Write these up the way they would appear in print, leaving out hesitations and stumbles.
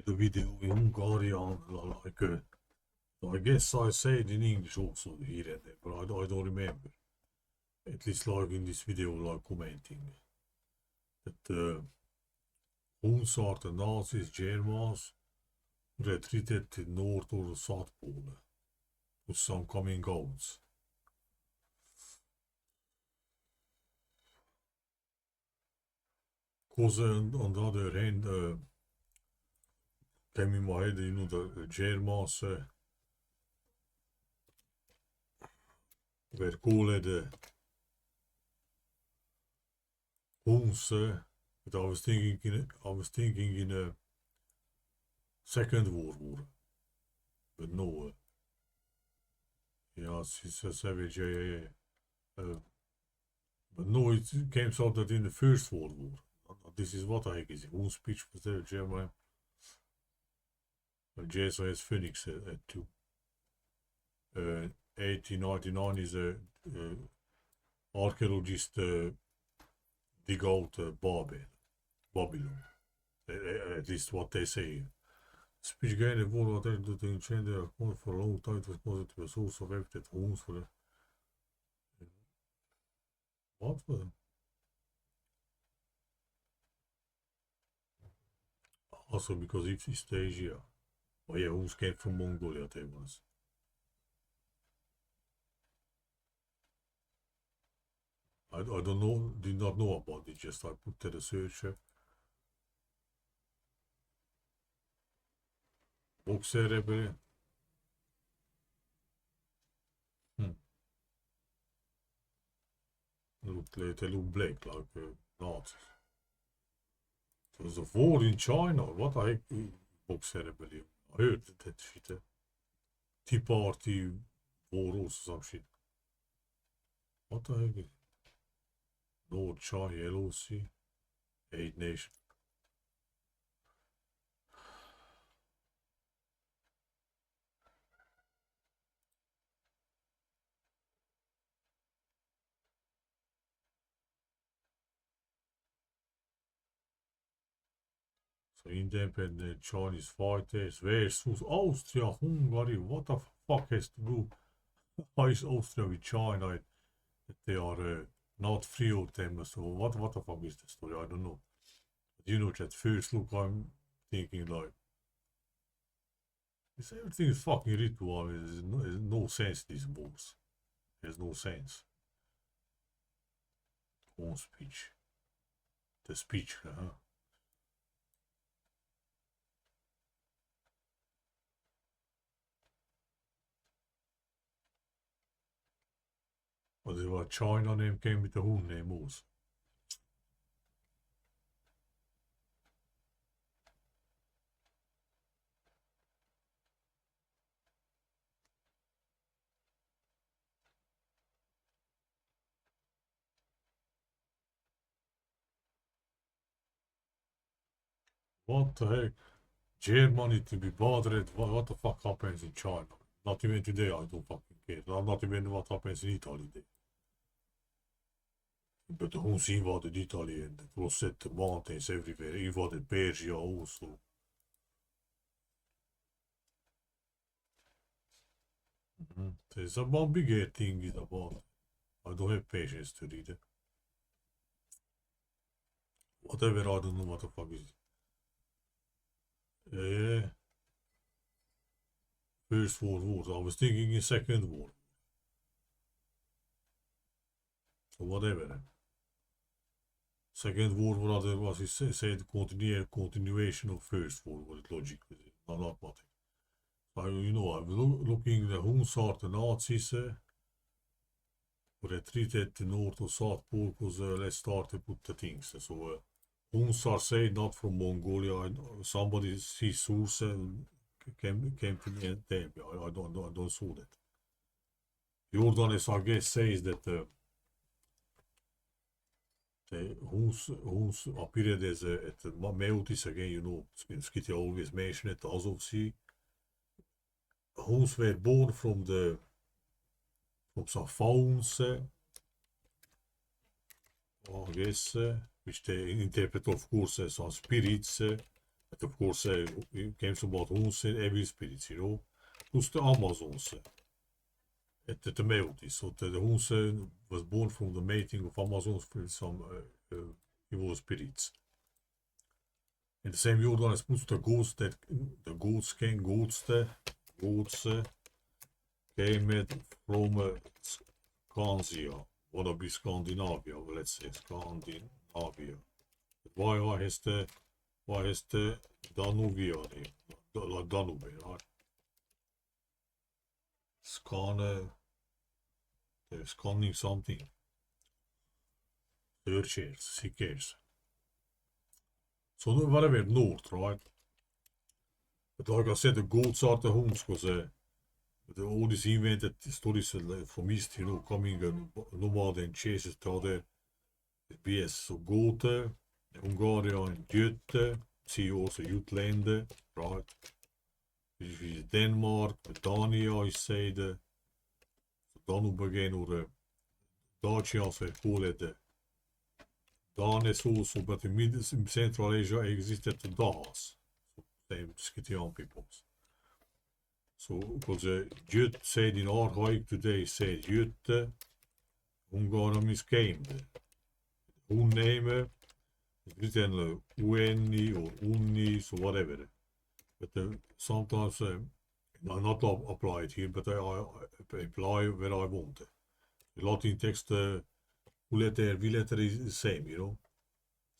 the video in Hungarian, like, I guess I say it in English also here and there, but I don't remember. At least like in this video, like commenting. That Huns are the Nazis, Germans, retreated to North or South Pole with some coming outs. Because on the other hand, came in my head, the Germans were called Huns, but I was thinking in a Second World War, but no. Yeah, it's a savage, yeah. But no, it came out that in the First World War. This is what I guess. Whose speech was there, German? JSOS Phoenix too. 1899 is a archaeologist dig out Babylon. At least what they say. Speech gained a war that in China for a long time. It was positive a source of evidence homes for the what? Also because it's East Asia. Oh yeah, who's came from Mongolia, they was. I don't know, did not know about it, just I put to the search. Boxer rebel. They look black like Nazis. There's a war in China. What the heck? Boxer rebellion. I heard that shit. Tea Party war or some shit. What the heck? North China, LOC, 8 Nation. So independent Chinese fighters versus Austria, Hungary. What the fuck has to do? Why is Austria with China? That they are not free of them. So what the fuck is the story? I don't know. But you know, at first look, I'm thinking like, this everything is fucking ritual. There's no sense. These wars. There's no sense. Own speech. The speech, huh? But det var China name came with the Hun name also. What the heck? Germany to be bothered. What the fuck happens in China? Not even today, I don't fucking care. Not even what happens in Italy. But the Huns invaded Italy and it was set the mountains everywhere. Invaded Persia also. There's about bigger thing is about. I don't have patience to read it. Whatever, I don't know what the fuck is it. Yeah. First World War. I was thinking in Second War. So whatever. Second World War was he said continuation of First World War. Logically, not nothing. So you know, I'm looking the Huns are the Nazis. Retreated to North or South Pole because let's start to put the things. So Huns are said not from Mongolia. Somebody sees source came to me and damn, I don't saw that. Jordanes, I guess, says that the Huns appeared as at Meotis again, you know, Skitty always mention it, Azov Sea. Huns were born from some fauns, I guess, which they interpret, of course, as some spirits, And of course, it came about Huns and evil spirits, plus the Amazons. The Meotis. So the Huns was born from the mating of Amazons with some evil spirits. In the same Jordan is put the goats that the goats came from Scandia, what would be Scandinavia, let's say Scandinavia. Why is the Danuvia, like Danube, right? They're scanning something. Searchers. So whatever north, right? But like I said, the goats are the Huns, because all these invented stories from East, coming nomad and chases to other BS. So Goten, Hungaria and Jute, see also Jutland, right? Which is Denmark, Britannia is zijde. Dan ook beginnen Duitsland we called Danes also, but in Central Asia existed the Dahas, so same Scythian peoples. So, because Jut said in Archaik today, said Jut, Ungarn is came. Unnemen, it's written Ueni or Unni, so whatever. But sometimes, not applied here, but I apply where I want. The Latin text, letter is the same, So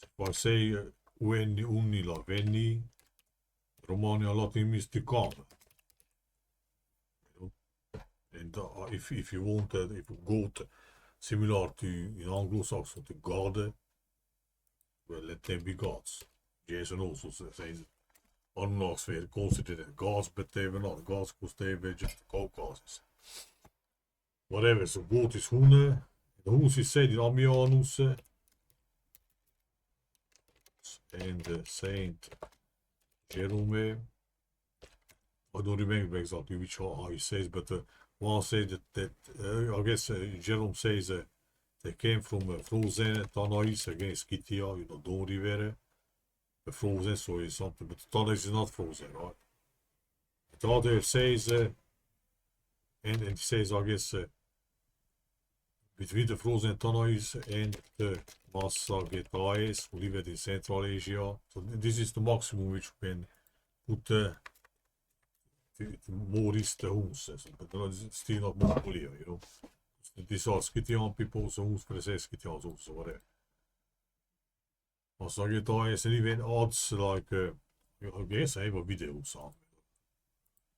if I say Ueni, Unni, like Venni, Romania Latin means to come. And if you want that, if you go to, similar to in Anglo-Saxon to God, well, let them be gods. Jason also says, ondanks weer considered gods, but they were not gods because they were just Caucasus. Whatever, so God is Hune, the Huns is said in Amianus, and Saint Jerome. I don't remember exactly which how he says, but one says that I guess Jerome says they came from Frozen Tanais against Scythia, Don Rivere. Frozen, so is something, but Tanais is not frozen, right? The other says, and he says, I guess, between the frozen Tanais and the Massagetais who lived in Central Asia. So this is the maximum which we can put more is the Huns, but it's still not Mongolia, These are Scythian people, so Huns per se Scythians also, whatever. Massagetais and even odds like, I guess I have a video some.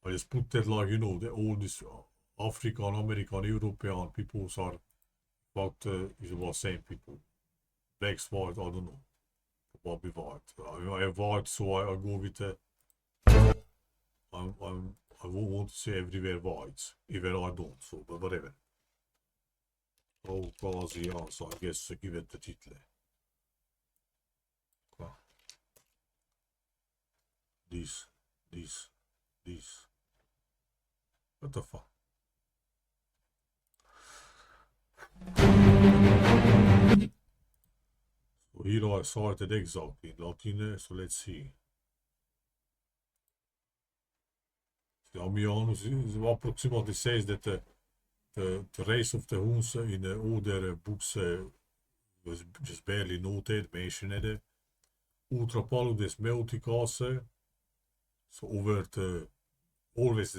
I just put that like, all these African, American, European peoples are about is about same people. Blacks, white, I don't know. Probably white. I have white, so I go with the. I won't want to say everywhere whites, even I don't. So, but whatever. Caucas, yeah. So I guess give it the title. Okay. This. What the fuck? So here I started exactly in Latin, so let's see. Ammianus approximately says that the race of the Huns in all their books was just barely noted, mentioned. Ultra paludes Melticase, so over the always,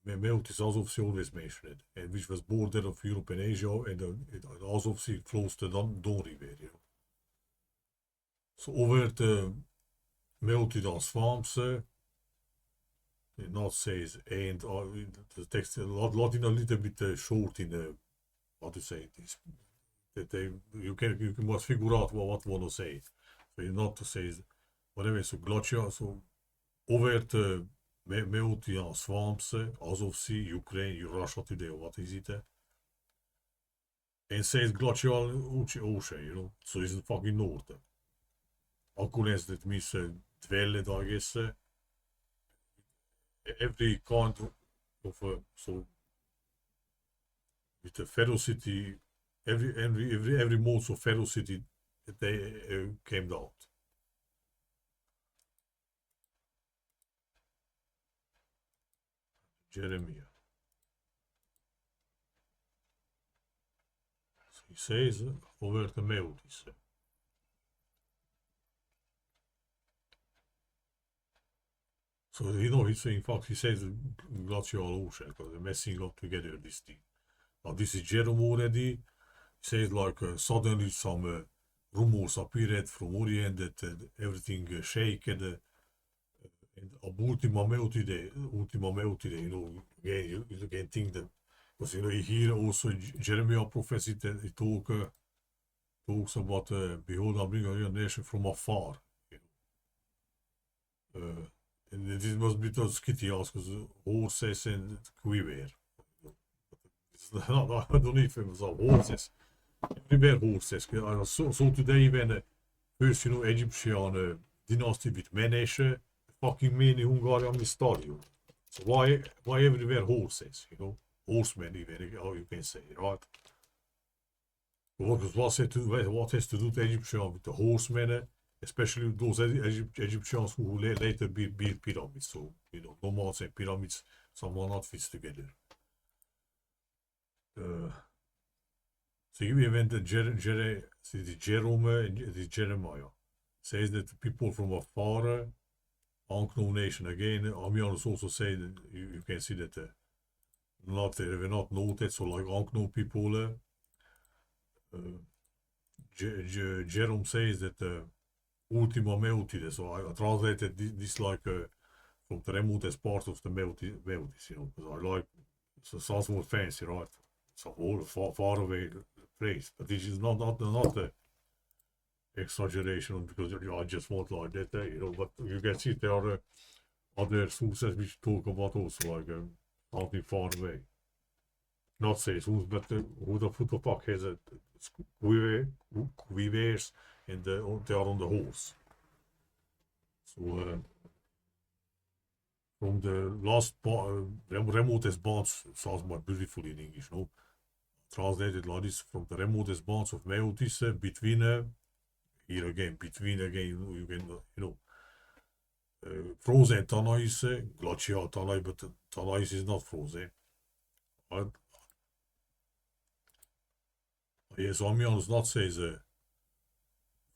Meltis Azov always mentioned, and which was border of Europe and Asia, and Azov Sea flows to Don River, So over the Meltidan swamps, not says, and the text Latin a little bit short in what to say this. That you must figure out what want to say. So you not to say whatever. So glacier, so over the Meltian swamps, Azov Sea, Ukraine, Russia today, what is it? And says glacial ocean, so it's the fucking north. Accordance that means dwelled, I guess. Every kind of so with the ferocity, every modes of ferocity they came out. Jeremiah. So he says over the Natzis. So in fact he says glacial ocean because they're messing up together this thing. Now this is Jerome already. He says like suddenly some rumors appeared from Orient that everything shaken. And ultima meltide, again, you can think that, because you hear also Jeremiah prophecy that it talks about, behold, I bring a nation from afar. And this must be tot skittiaans, because horses and quiver. I don't know if it was horses. Everywhere horses. So today when first, Egyptian dynasty with Meneshe, fucking many Hungarian stadium. So why everywhere horses, horsemen even, how you can say, right? What has to do with Egyptian with the horsemen, especially those Egyptians who later built pyramids. So, nomads and pyramids, someone not fits together. So you even the Jerome and the Jeremiah says that the people from afar, unknown nation. Again, Amianus also say that you can see that they were not noted, so like unknown people. Jerome says that ultima meltide, so I translated this like from the remotest part of the meltis, because I like, so it sounds more fancy, right? So all far away place, but this is not exaggeration because I just want like that, but you can see there are other sources which talk about also like something far away. Not say source, but who the fuck has a quivers and they are on the horse. So from the last remotest bonds, sounds more beautiful in English, no? Translated like this, from the remotest bonds of Meotis between here again, you can, frozen Tanais, glacial Tanais, but Tanais is not frozen. Right? Yes, Amianus not says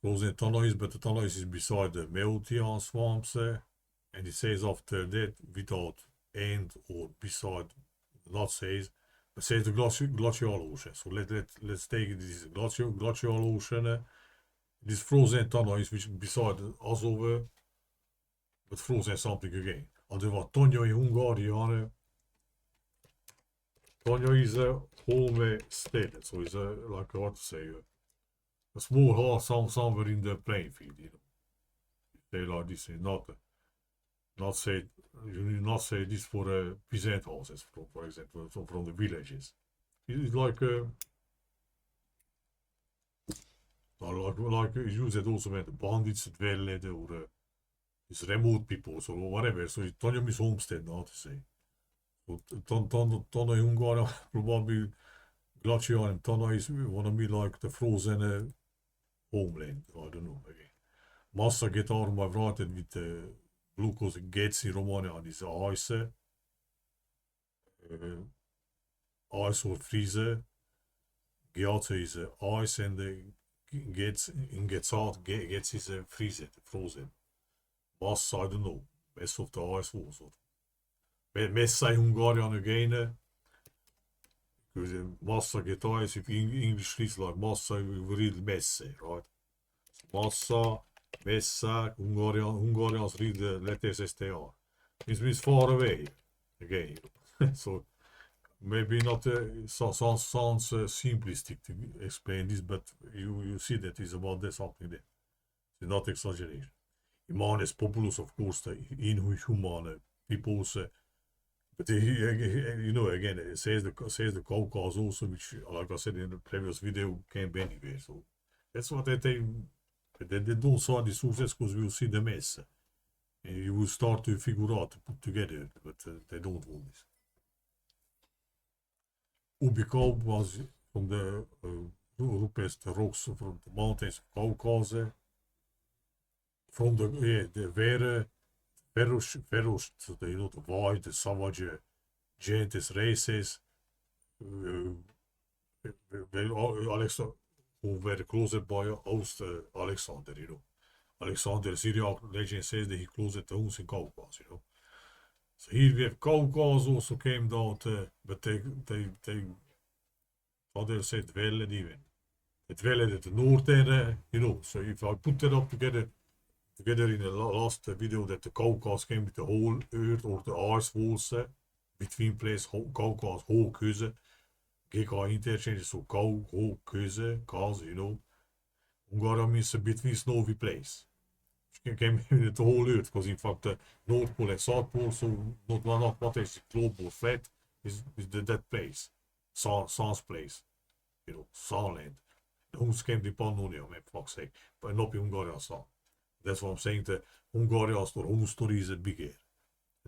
frozen Tanais, but the Tanais is beside the Meotian swamps, and it says after that, without end or beside, not says, but says the glacial ocean. So let's take this glacial ocean. This frozen Tanais, which beside Azov, but frozen something again. And there was Tonya in Hungarian. Tonya is a home state, so it's like what to say, a small house somewhere in the plain field, They like this, not say, you need not say this for peasant houses, for example, from the villages. It's like like use it also with bandits, dwelled or it's remote people, so whatever. So it's Tonja is homestead, now to say. So Tonna Hungarian probably glacial and Tonna is wanna be like the frozen homeland. I don't know again. Massa guitar my written with glucose gets in Romania and is ice. Ice or freezer. Giate is ice and gets out gets is frozen. Massa, I don't know. Best of the ice also. Messa in Hungarian again. Because massa guitar is if English is like massa, we read messe, right? Massa, messa, Hungarians read the letters STR. It means far away again. So maybe not sounds simplistic to explain this, but you see that it's about that something there. It's not exaggeration. Imanes populus, of course, the inhuman peoples. But again, it says the Caucas also, which, like I said in the previous video, can't be anywhere. So that's what they don't saw the sources because we will see the mess. And you will start to figure out, to put together, but they don't want this. Ubicau was from the rupest rocks from the mountains of Caucasus. From the very ferocious, so the wide, the savage giant races, Alexander, who were closed by host Alexander, Alexander, Syriac legend says that he closed the Huns in Caucas, So here we have Caucas also came down to, but they other said dwellen even. It dwellen at the north and, so if I put that up together in the last video that the Caucas came with the whole earth or the ice walls between place Caucas, whole keuze, GK interchange, so whole keuze, cause, Hungarian means between snowy place. Came in the whole earth, because in fact the North Pole and South Pole, so not what is global flat, is that place. Sans place, Saarland. The Huns came to Pannonia, for fuck's sake, but not in Hungarian Saan. That's what I'm saying, the Hungarian story, Hun story is bigger,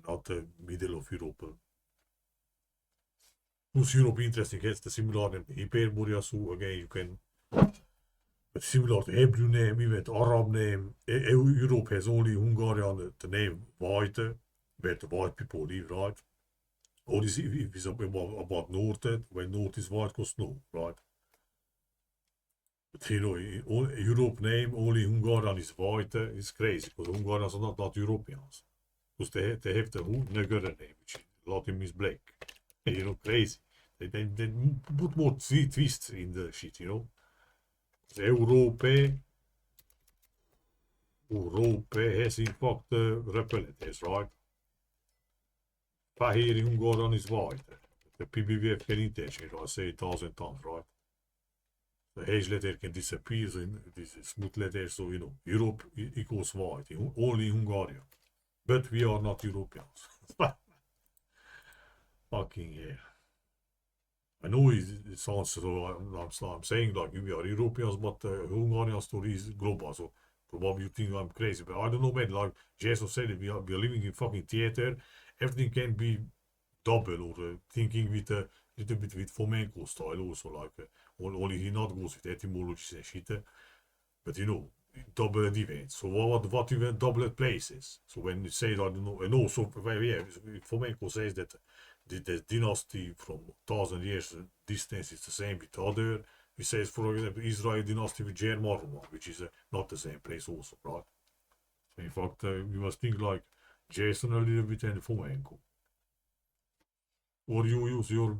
not the middle of Europe. Plus Europe interesting, it's the similar in Hyperborea, so again you can, but similar to Hebrew name, even the Arab name, Europe has only Hungarian, the name white, where the white people live, right? Or is if it's about north, when north is white, because snow, right? But Europe name, only Hungarian is white, is crazy, because Hungarians are not Europeans. Because they have the Neger name, which Latin means black. Crazy. They put more twists in the shit, Europe has in fact repelled this, right? Here in Hungarian is white. The PBVF can interchange, I say 1,000 times, right? The H letter can disappear, so this is smooth letter, so Europe equals white, only Hungarian. But we are not Europeans. Fucking yeah. I know it sounds so, I'm saying like we are Europeans, but Hungarian story is global, so probably you think I'm crazy, but I don't know, man, like Jason said, we are living in fucking theater, everything can be double, or thinking with a little bit with flamenco style also, like only he not goes with etymologies and shit, but double events. So what even double places? So when you say, I don't know, and also yeah, flamenco says that the dynasty from 1,000 years distance is the same with other. We say, for example, Israel dynasty with German, which is not the same place also, right? So in fact, we must think like Jason a little bit and flamenco. Or you use your,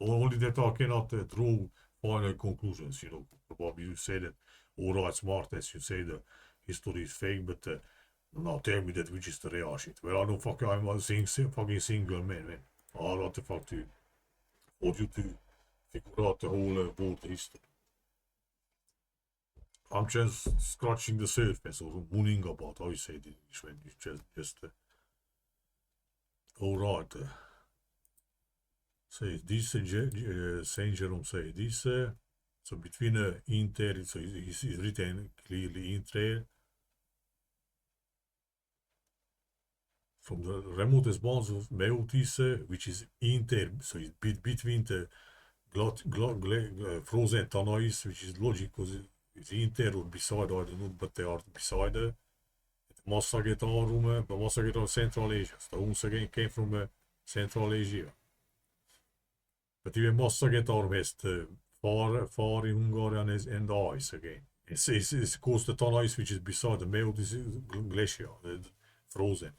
only that I cannot draw final conclusions, Probably you say that, all right, smart as you say the history is fake, but now tell me that which is the real shit. Well, I don't fucking, I'm a fucking single man. What the fuck to want you to figure out the whole world history. I'm just scratching the surface, or mooning about how you say it in English when you just all right. Say this, Saint Jerome say this. So between inter, so it's written clearly inter. From the remotest bounds of Meotis, which is inter, so it's between the frozen Tanais, which is logic because it's inter or beside, I don't know, but they are beside. Massagetarum, but Massagetarum Central Asia. So the Huns again came from Central Asia. But even Massagetarum has the far in Hungarian and the ice again. It's called the Tanais, which is beside the Meotis glacier, frozen.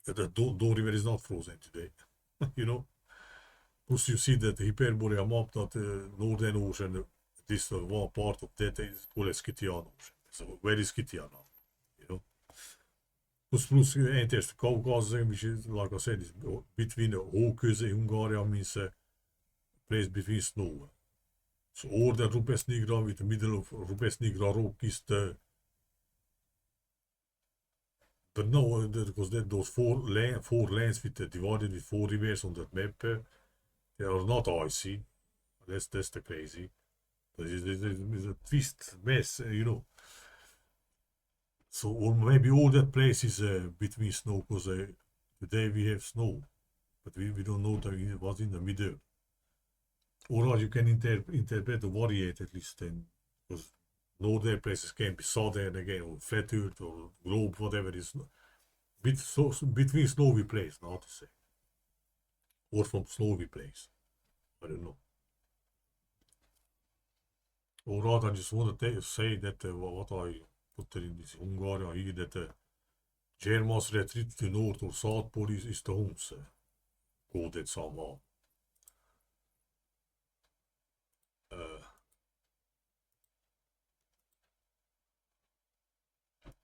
The Don River is not frozen today, Plus you see that the Hyperborea map that the Northern Ocean, this one part of that is called Scythian Ocean. So where is Scythia now, Plus enters the Caucasus, which is, like I said, is between the Caucasus and Hungary, means place between snow. So all the Rupes Nigra, with the middle of Rupes Nigra rock is the. But no, because those four lands with divided with 4 rivers on that map, they are not icy. That's the crazy. It's a twist mess, So or maybe all that place is between snow, because today we have snow, but we don't know that it was in the middle. Or you can interpret the variate at least then, because northern places can be southern again, or flat earth, or globe, whatever it is. Between snowy place, now to say. or from snowy place. I don't know. Alright, I just want to say that what I put in this Hungary here, that Germans retreat to North or South Pole is the Huns. Coded somehow.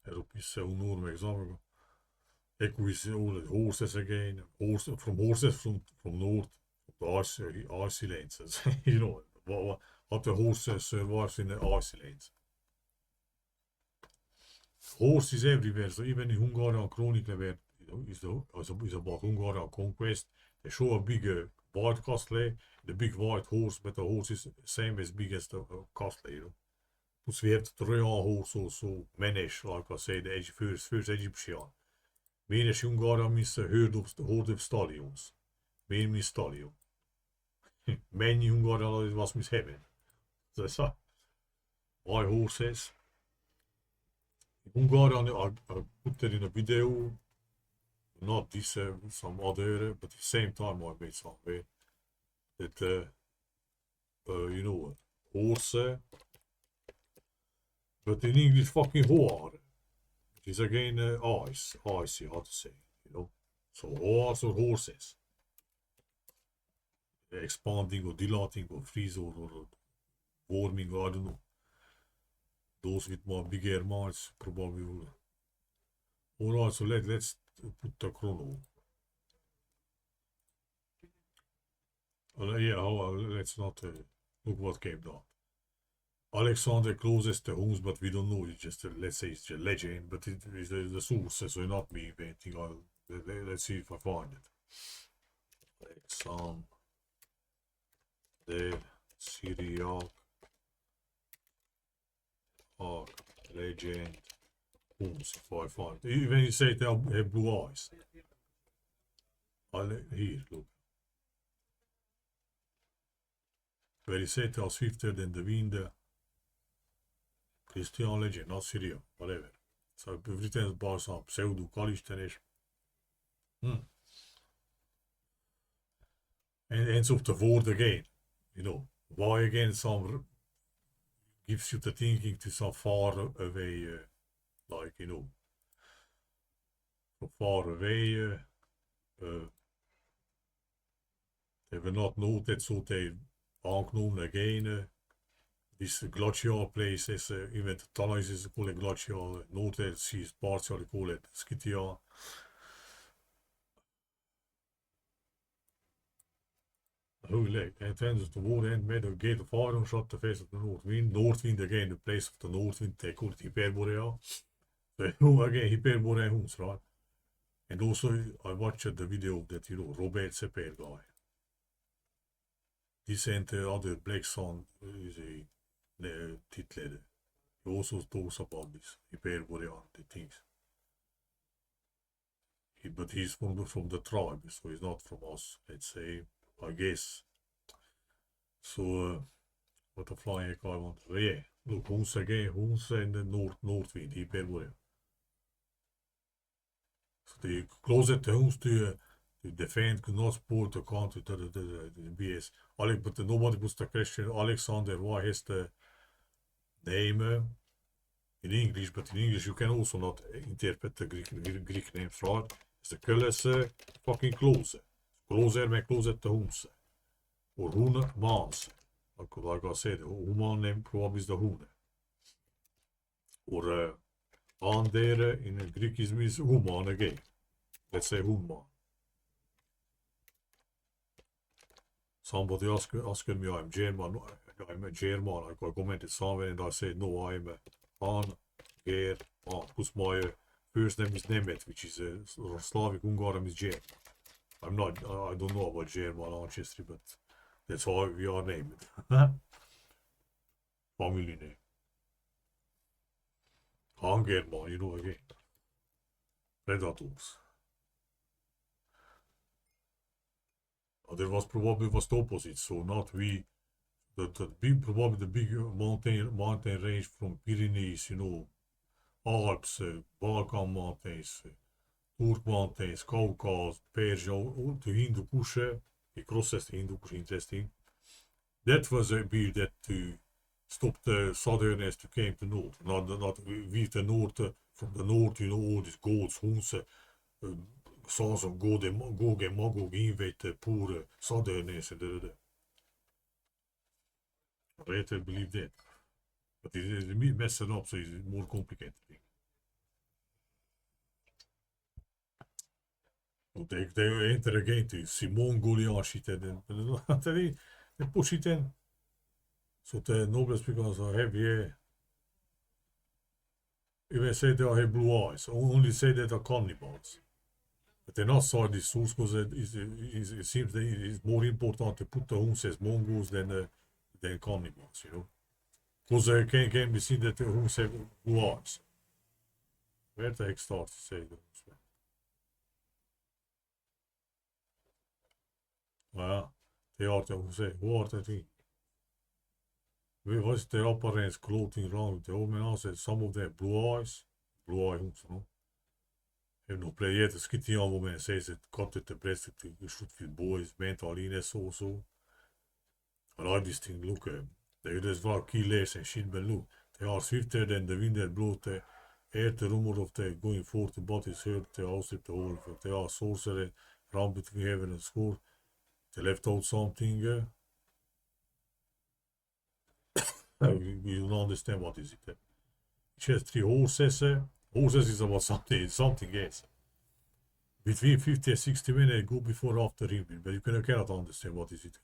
Erop is een enorme example. We see all the horses again. From horses from north, the icy lanes. You know, what the horses survives in the icy lanes. Horses everywhere. So even in Hungarian Chronicle, where is about Hungarian conquest, they show a big white castle, the big white horse, but the horse is same as big as the castle. You know. Dus we have the royal horse also managed, like I said, the first Egyptian. Menes Hungarian means herd of stallions. Men means stallion. Men Hungarian was means heaven. That's why horses. Hungarian, I put that in a video. Not this, some other, but at the same time I made somewhere. That, you know, horse. But in English, fucking whore. It is again ice, icy, how to say, you know. So horse or horses. Expanding or dilating or freeze or warming, I don't know. Those with more bigger minds probably will. Alright, so let's put the chrono. Yeah, let's not look what came down. Alexander closes the Huns, but we don't know. It's just let's say it's a legend, but it is the source, so not me inventing. Let's see if I find it. Alexander Syriac legend Huns. If I find it. Even you say they have blue eyes. Here, look. Where he said they are swifter than the wind. Christian legend, not Syria, whatever. So written about some pseudo-Kalistenish. And ends up the word again. You know, why again some gives you the thinking to some far away, like, you know, from far away. They were not noted, so they aangenomen again. This glacial place is even the tunnels is called glacial, noted, is partially called Scythia. Holy, and then the war end made a gate of fire shot the face of the north wind. North wind again, the place of the north wind, they call it Hyperborea. So again, Hyperborea Huns, right? And also, I watched the video that, you know, Robert Seper guy. This and the other Black Sun is a titel. He also talks about this Hyperborean, the things. But he's from the tribe, so he's not from us, let's say, I guess. So, what a flying I want. Yeah, look, Huns again, Huns and the north wind, Hyperborea. So they closet the Huns to defend, could not support the country to the BS. But nobody puts the question, Alexander, why has the name in English, but in English you can also not interpret the Greek names, right? It's the Kulles fucking close. Closer men closer to Huns. Or Hune Mans. Like I said, human name probably is the Hune. Or Andere in Greek is human again. Let's say human. Somebody asked me, I'm German. I'm a German. I commented somewhere and I said, no, I'm Han German. Because my first name is Nemet, which is Slavic Hungarian is German. I'm not, I don't know about German ancestry, but that's how we are named. Family name. Han German, you know again. Predators. There was probably the opposite, so not we. Probably the big mountain range from Pyrenees, you know, Alps, Balkan mountains, Turk mountains, Caucas, Persia, to Hindu Kush, the cross-testing was interesting. That was a beer that to stop the southerners to came to north. Not with the north, from the north, you know, all these gods, Huns, sons of Gog and Magog invade the poor southerners and I had to believe that. But it is messing up, so it's more complicated. They enter again to Simon Goliath shitten and they push it in. So the nobles because I have here. Even say they have blue eyes, only say that they're cannibals. But they're not side this source because it seems that it's more important to put the Huns as Mongols than cannibals, you know. Because can be seen that the Huns have blue eyes. Where the heck starts to say that? Ja, they are the Huns, what I think. Was their appearance, clothing, wrong? The old man said some of them blue eyes, blue eye Huns, no? Have no play yet. Het schiet niet allemaal men says it cut it the breast to shoot with boys, mental illness also. I like this thing, look, there's vaak killers and shit, but look, they are swifter than the wind that blows the air, the rumor of the going forth, the body is heard, they all slip the whole, they are sorcerer, round between heaven and score, they left out something, you don't understand what is it. It has 3 horses, horses is about something else. Between 50 and 60 minutes, go before after reading, but you cannot understand what is it.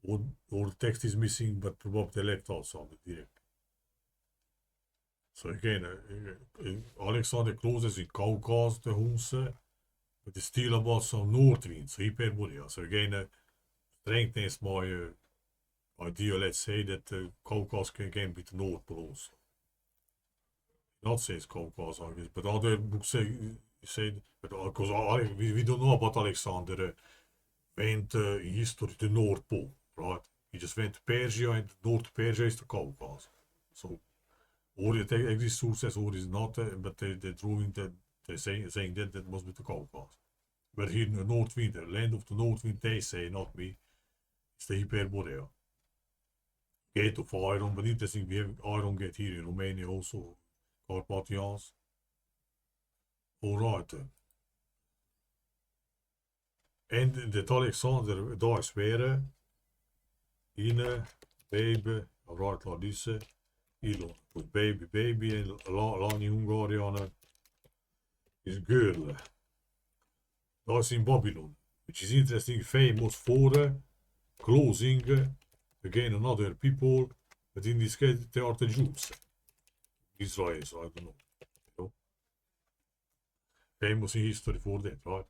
Or the text is missing, but probably they left out something direct. So again, Alexander closes in Caucas, the Huns, but it's still about some north wind, so hyperborea. So again, strengthens my idea, let's say, that the Caucas can be the North Pole also. Not says Caucas, I guess, but other books say but because we don't know about Alexander went in history to North Pole, right? He just went to Persia, and North Persia is the Caucasus. So, or it exists sources, or is not, but they're drawing that, they're saying that must be the Caucasus. But here in the North Wind, the land of the North Wind, they say, not me, it's the Hyperborea. Gate of iron, but interesting, we have iron gate here in Romania also, Carpathians. Alright. En dat Alexander daar zweren in baby, alright, like this, Elon, with baby, and Lani Hungarian is girl. That's in Babylon, which is interesting, famous for closing again another people, but in this case they are the Jews. Israelis, I don't know. You know? Famous in history for that, right?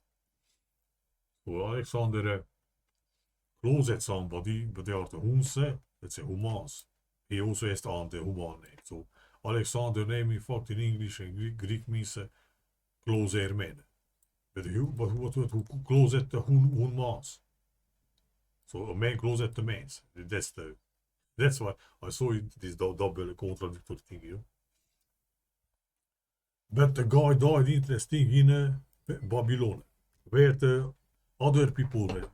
So Alexander closed somebody, but they are the Huns, let's say Humans. He also has the Human name. So Alexander name in fact in English and Greek means closer man. But who closed the Humans? So a man closed the man. That's why I saw it, this double contradictory thing, you know. But the guy died interesting in Babylon, where the other people were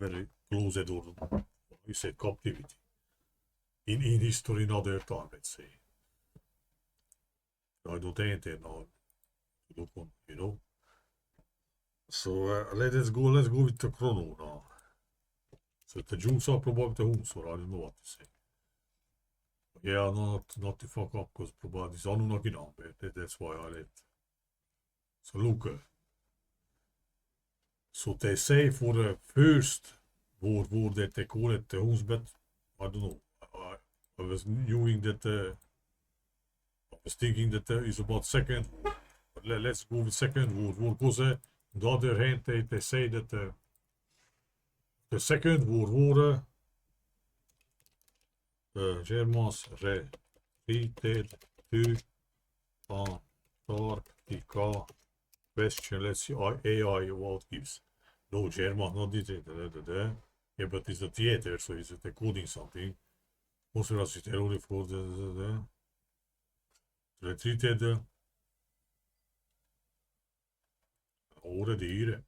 closed or you said captivity. In history, in other time, let's say. I don't enter now to look on, you know. So let's go with the chrono now. So the Jews are probably the Huns, or I don't know what to say. Yeah, not to fuck up, because probably it's Anunnaki number. That's why I let. So look. So they say for the first word that they call it the Huns, but I don't know. I was knowing that. I was thinking that is about second. But let's go with second word. Because on the other hand, they say that the second word Germans repeated to Antarctica question. Let's see, AI what gives. No, German, not this. Yeah, but it's the theater, so it's the coding something. Also, as it earlier for the retreated already here.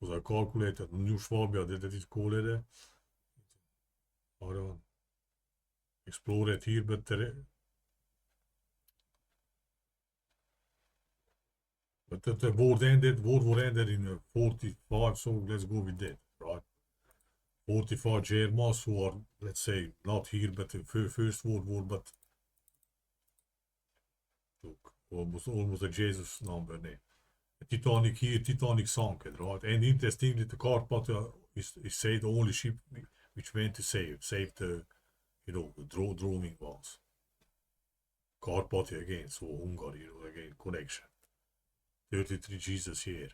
because I calculated New Swabia that is called it. I don't explore it here, but the word ended in 45, so let's go with that, right? 45 Germans who are, let's say, not here, but the First World War, but look, almost a Jesus number name. Titanic here, Titanic sunk, right? And interestingly, the Carpathia is say the only ship which went to save the, the drowning ones. Carpathia again, so Hungary, again, connection. 33 Jesus here.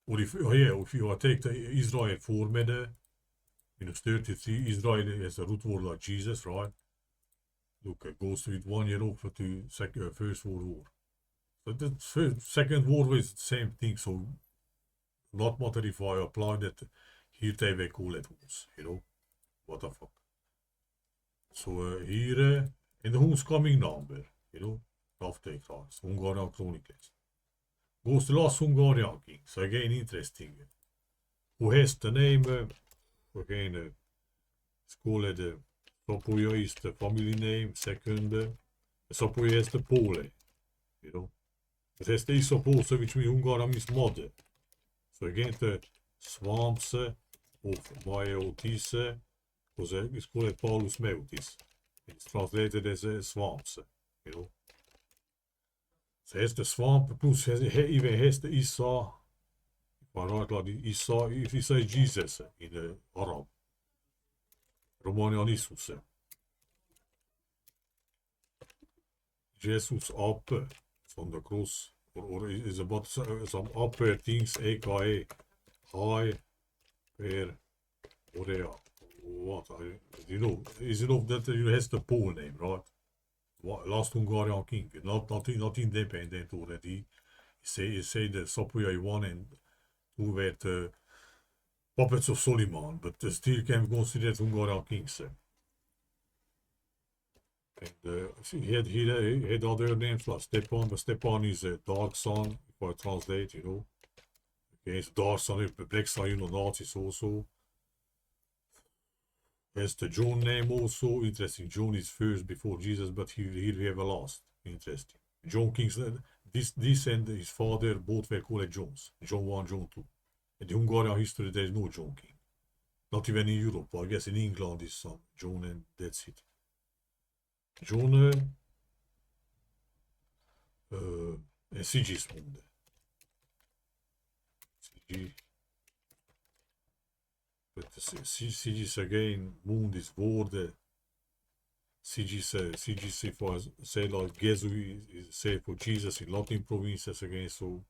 Or if you take the Israel formede, 33, Israel has a root word like Jesus, right? Look, it goes with 1 year over to First World War. So the Second World War is the same thing, so not matter if I apply that here they will call it Huns, what the fuck. So here, and the Huns coming number, after class, Hungarian Chronicles. Goes the last Hungarian king, so again interesting. Who has the name, again, it's called Sopoya is the family name, second, Sopoya is the Pole, It has the Isopose, which means Hungarian means mother. So again, the swamps of Maiotis, because it's called Paulus Meutis. It's translated as swamps, So has the swamp, plus even has the Isa, if Isa is Jesus in the Arab. Romanian Isus. Jesus up from the cross, or is about some upper things, aka high, where, or what, is it of that you has the Pole name, right? Last Hungarian king, not independent already. He say the Sopoya 1 and 2 were the puppets of Soliman, but still can be considered Hungarian kings. And he had other names like Stepan, but Stepan is a dark sun, if I translate, Okay, it's dark sun, black sun, Natzis also. Has the John name also, interesting. John is first before Jesus, but here we have a last, interesting. John Kings, this and his father both were called Johns, John 1, John 2. In the Hungarian history, there is no John King. Not even in Europe, I guess in England is some John and that's it. John Sigismund. But Sigis again, Mund is woorden. Sigis for say like Jesu is say for Jesus in Latin provinces again, so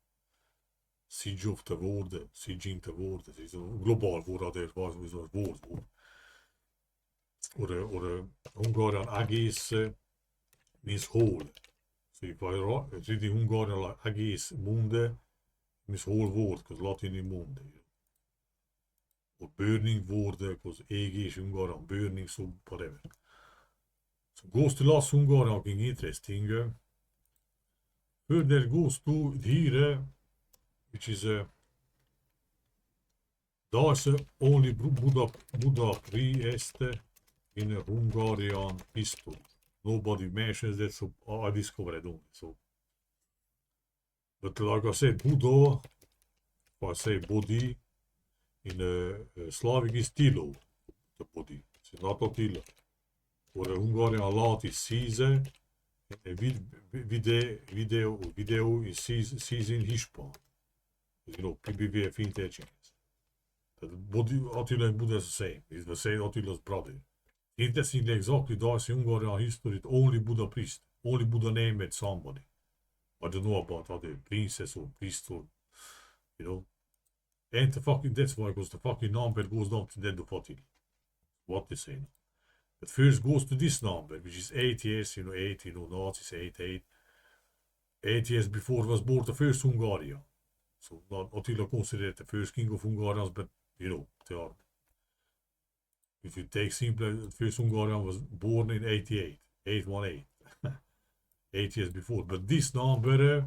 Siege of the woorden, Sieging the woorden. Het is een globaal woord dat was een woord. Or Hungarian agis means whole. So if I read the Hungarian like agis munde means whole word, because Latin is munde. Or burning woorden, because egi is Hungarian burning, so whatever. So goes to last Hungarian king interesting. Further goes to here, which is that's only Buddha priest in a Hungarian history. Nobody mentions that, so I discovered only. So, but like I said, Buddha, if I say body, in Slavic is Tilo, the body. It's not Attila. Or a Hungarian lot is Caesar, and video is Caesar in Hispan. PBVF intelligence. Body, Attila and Buddha is the same. It's the same Attila's brother. Interestingly, exactly, that's Hungarian history, only Buddha priest. Only Buddha named somebody. I don't know about other princess or priest or, And that's why, because the fucking number goes down to that of Attila. What they say. But first goes to this number, which is 8 years, 8, Nazis, 8. 8 years before was born the first Hungarian. So not Attila considered the first king of Hungarians, but, they are. If you take simply, the first Hungarian was born in 88, 818. 8 years before. But this number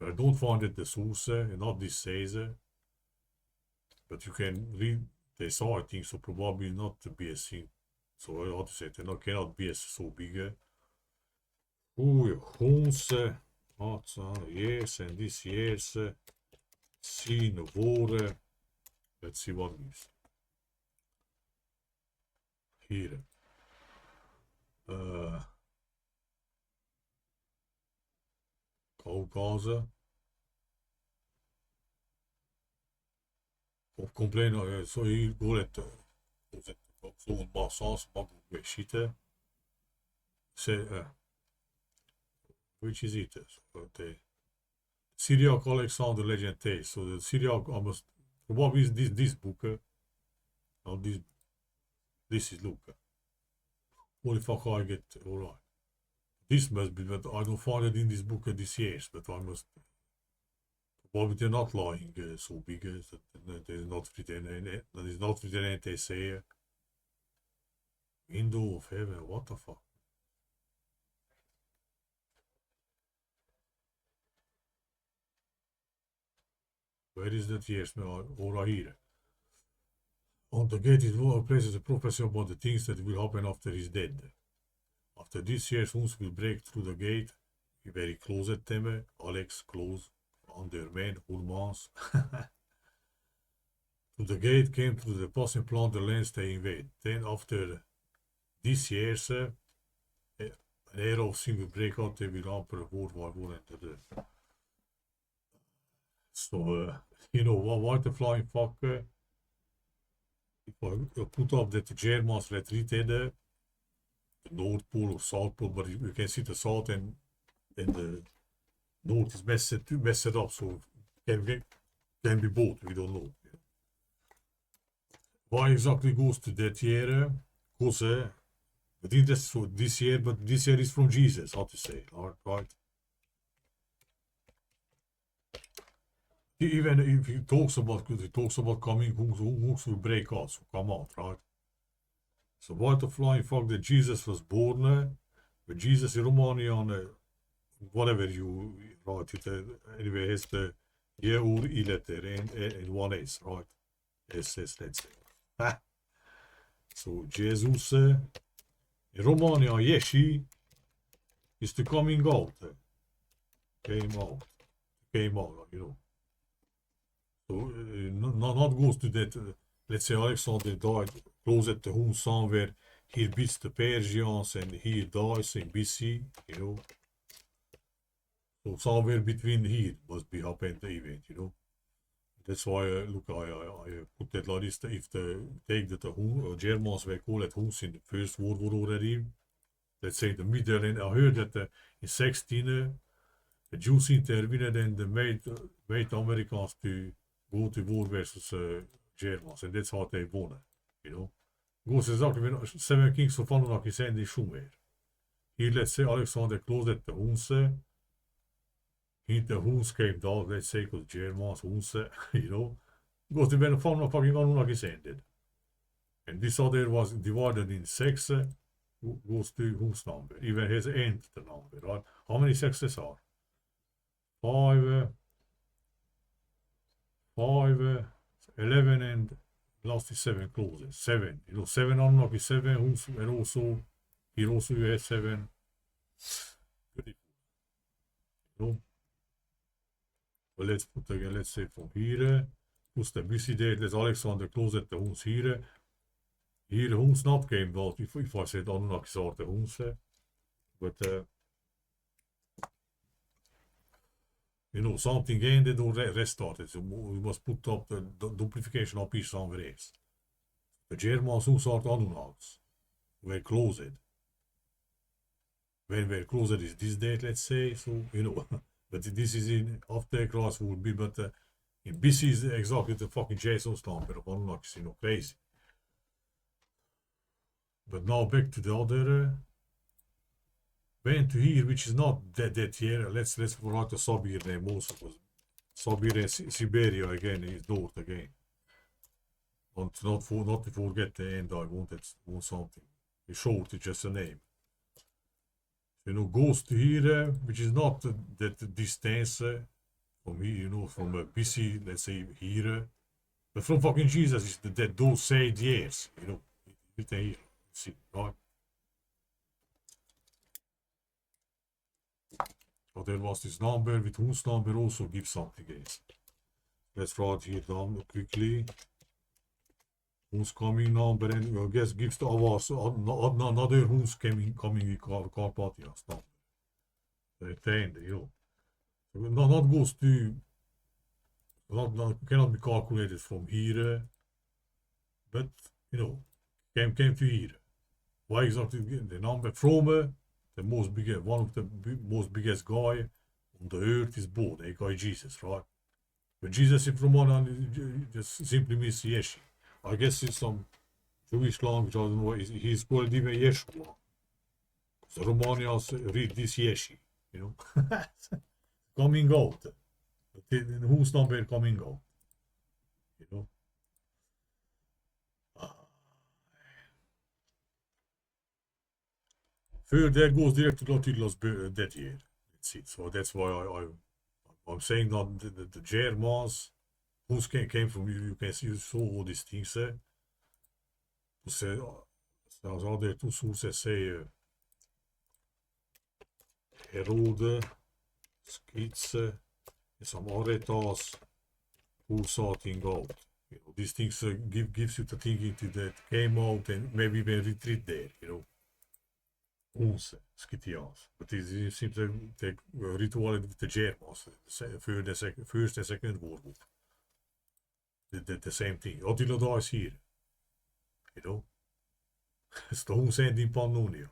I don't find it the source, not this says, but you can read the citing, so probably not the BSC. So I ought to say it cannot be so big. Huns, yes, and this yes, seen war. Let's see what it is. Here. Caucas. Of complain, so hier går det zo'n massage Magog weer zitten. Which is it? The Syriac Alexander Legend Tales. So the Syriac almost what is this book? Now this is look. What the fuck I get alright. This must be, but I don't find it in this book this year, but I must. Probably they're not lying so big that is not written. That is not written in they say. Window of heaven. What the fuck? Where is that years now? Or here? On the gate is one places a prophecy about the things that will happen after he's dead. After this year's Huns will break through the gate. Very close at them. Alex close. Underman, Hurmans. To the gate came through the passing plant the lands they invade. Then after this year's an era of sin will break out, they will amper World War I and the. So you know what the flying fuck if I put up that the Germans retreated the North Pole or South Pole, but you can see the South and the North is messed up, so can be both, we don't know. Why exactly goes to that year? Because but this so this year, but this year is from Jesus, how to say, right? Even if he talks about coming, who will break out, so come out, right? So what the flying fuck that Jesus was born, but Jesus in Romania on whatever you write it, anyway, has the year or letter and one is, right? Yes, let's say. So Jesus in Romania, Yeshi is the coming out. Came out, you know. So not goes to that, let's say Alexander died close at the Huns somewhere, he beats the Persians and he dies in BC, you know. So somewhere between here must be happened the event, you know. That's why look, I put that like this. If the take that the Germans were called at Huns in the First World War already, let's say the middle, and I heard that in 16 the Jews intervened and made Americans to go to war versus Germans, and that's how they won, you know. Goes exactly when 7 kings of Anunnaki zijn die somewhere. Here, let's say Alexander closed at the Huns. Here the Huns came down, let's say, because Germans, Huns, you know. Goes to when fucking Anunnaki ended. And this other was divided in 6, goes to Huns number. Even has end the number, right? How many sexes are? 5, 11, and last is 7 closes. 7. You know, 7 Anunnaki, 7 Huns, and also, here also you have 7. You know. Well, let's put again, let's say from here, plus the busy date, let's Alexander close at the Huns here. Here Huns not came out, if I said Anunnaki are the Huns, but you know, something ended or restarted, so we must put up the duplication of piece somewhere else. The Germans Huns are the Anunnakis, were closed. When we're closed is this date, let's say, so, you know. But this is in after class would be, but in BC is exactly the fucking Jason's number of Anunnakis, you know, crazy. But now back to the other. Went to here, which is not that year. Let's write the Sabir name also, because Sabir and Siberia again is north again. Not to forget the end. I want something. It's short, it's just a name. You know, goes to here, which is not that distance. from here, from BC, let's say here, but from fucking Jesus is that those same years, written here, see, right? So there was this number with whose number also gives something else. Let's write here down quickly. Who's coming number and I guess gives the hours another who's coming with Carpathians number. Retained, So not goes to cannot be calculated from here, but came to here. Why exactly the number from the most biggest one of the most biggest guy on the earth is born, a guy Jesus, right? But Jesus in Romanian just simply means Yeshi. I guess it's some Jewish language, I don't know, he's called even Yeshua. The Romanians read this Yeshi, coming out. Whose number coming out? Further goes direct to Lautilas that year. That's it. So that's why I'm saying that the Germans, who came from you can see, you saw all these things. Zoals other two sources say, Herode, Skitse, and some Aretas, who sorting out. These things gives you the thinking that came out and maybe even retreat there, Huns, Scythians. But it seems to take ritual with the Germans, First and Second World War. The same thing. Attila dies here, It's the Huns end in Pannonia.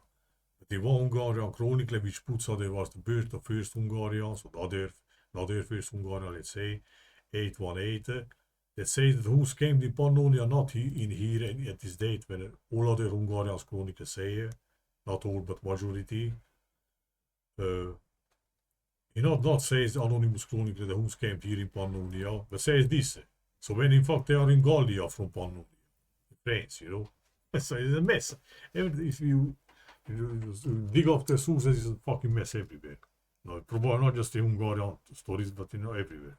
But in one Hungarian chronicle which puts how there was the birth of First Hungarians, or the other First Hungarian, let's say, 818, that says that Huns came in Pannonia not in here at this date when all other Hungarians chronicles say, not all but majority. Not says anonymous chronicle the Huns came here in Pannonia, but says this. So when in fact they are in Gallia from Pannonia, France, So it's a mess. If you dig up the sources, it's a fucking mess everywhere. No, probably not just the Hungarian stories, but everywhere.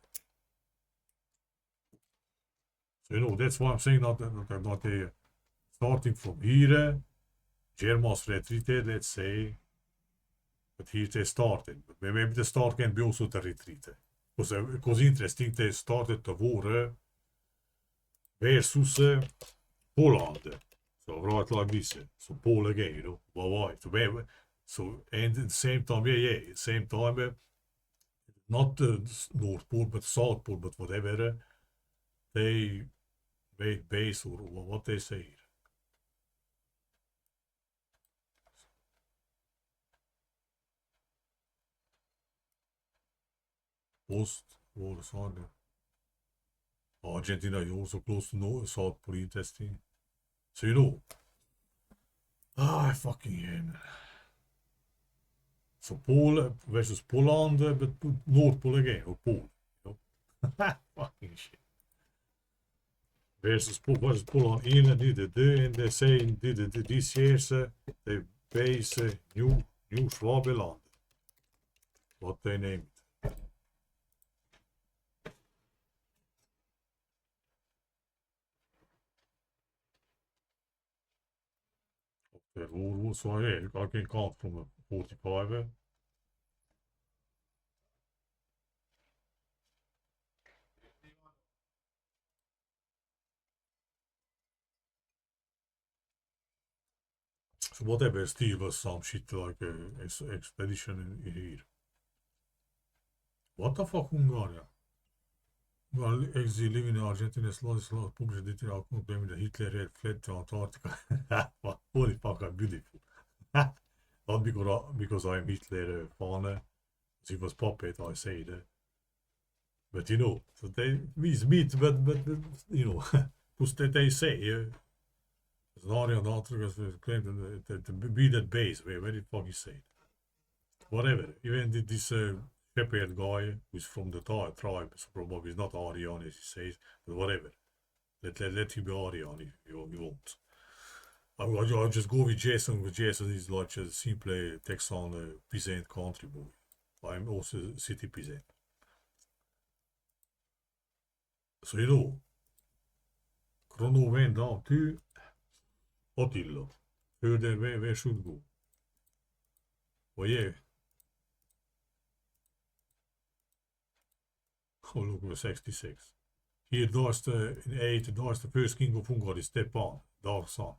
So that's why I'm saying that they starting from here, Germans retreated, let's say, but here they started. But maybe the start can be also the retreat. Because interesting, they started the war versus Poland. So right like this. So Pole again, why? So and at the same time, same time, not the North Pole, but South Pole, but whatever, they made base or what they say. Post-war saga. Argentina is also close to North South Pole, interesting. So I fucking hate, man. So Pole versus Poland, but North Pole again, or Pole. Fucking shit. Versus Poland in and and they say this year's they base New Schwabeland. What they named it. The rule, so I can count from 45. So whatever, still was some shit like expedition in here. What the fuck, Hungary? Well, exil living in Argentina, Slav published detail claiming that Hitler had fled to Antarctica. Holy fuck, I'm beautiful. Not because I'm Hitler fan, he was puppet, I say that. But so they meet, but because they say, Zarya and Antarctica claimed to be that base, where the fuck he said. Whatever, even this shepherd guy who's from the tribe, so probably he's not Aryan as he says, but whatever. Let him be Aryan if you want. I'll just go with Jason. With Jason is like a simple Texan peasant country boy. I'm also city peasant. So you know, Chrono went down to Attila. Further, where should go? Well, yeah. Oh, look, we're 66. Hier, daar is de, in 8, daar is de first king of Hungary, Stepan, daar staan.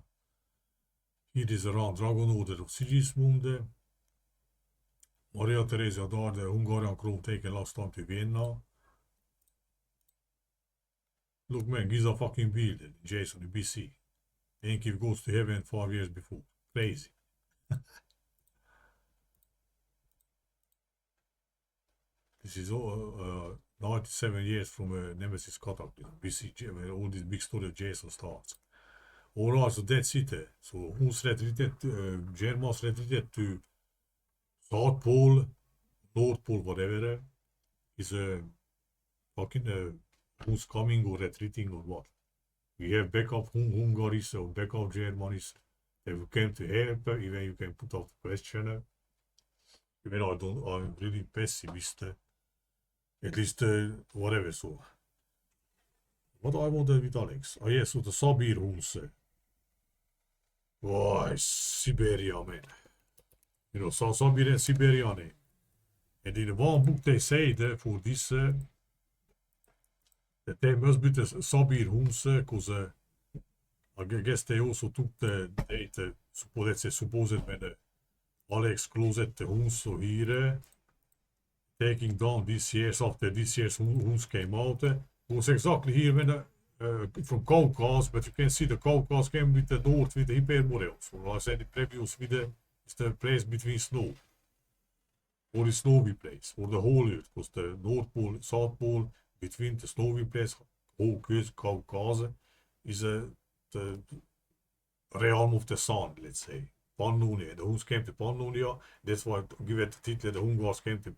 Hier is er aan Dragon Order of Sigismund. Maria Theresa daar, de Hungarian crown taken last time to Vienna. Look, man, Giza fucking building, Jason, in BC. Enkiv goes to heaven 5 years before. Crazy. This is all 97 years from Nemesis Cataclysm, BC, where all this big story of Jason starts. Alright, so that's it. So Huns retreated, Germans retreated to South Pole, North Pole, whatever. Is fucking Huns coming or retreating or what? We have backup Hungaries or backup Germans. They came to help, even you can put out the question. Even I'm really pessimist. At least, whatever, so. What I wanted with Alex? Oh, yes, so the Sabir Huns. Why, Siberia, man. You know, Sabir and Siberia. And in one book they say that for this, that they must be the Sabir Huns, because I guess they also took the supposed when Alex closed the Huns, so here, taking down this years after this year's Huns came out, was exactly here when from Caucas, but you can see the Caucas came with the north with the Hyperboreal. So I said the previous video is the place between snow, or the snowy place, or the whole earth, because the North Pole, South Pole, between the snowy place, Caucas, is the realm of the sun, let's say. Pannonia. The Huns came to Pannonia, that's why I give it the title, the Hungars came to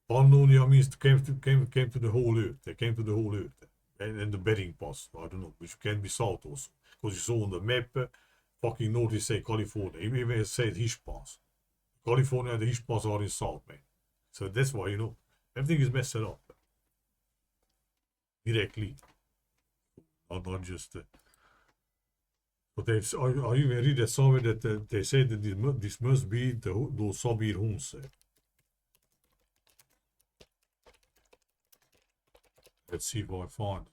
Pannonia means came to the whole earth. They came to the whole earth. And the Bering Pass, I don't know, which can be south also. Because you saw on the map, fucking north is say California. Even said Hish Pass. California and the Hish Pass are in south, man. So that's why, you know, everything is messed up. Directly. Not just... but I even read that somewhere that they said that this must be those Sabir Huns. Let's see if I find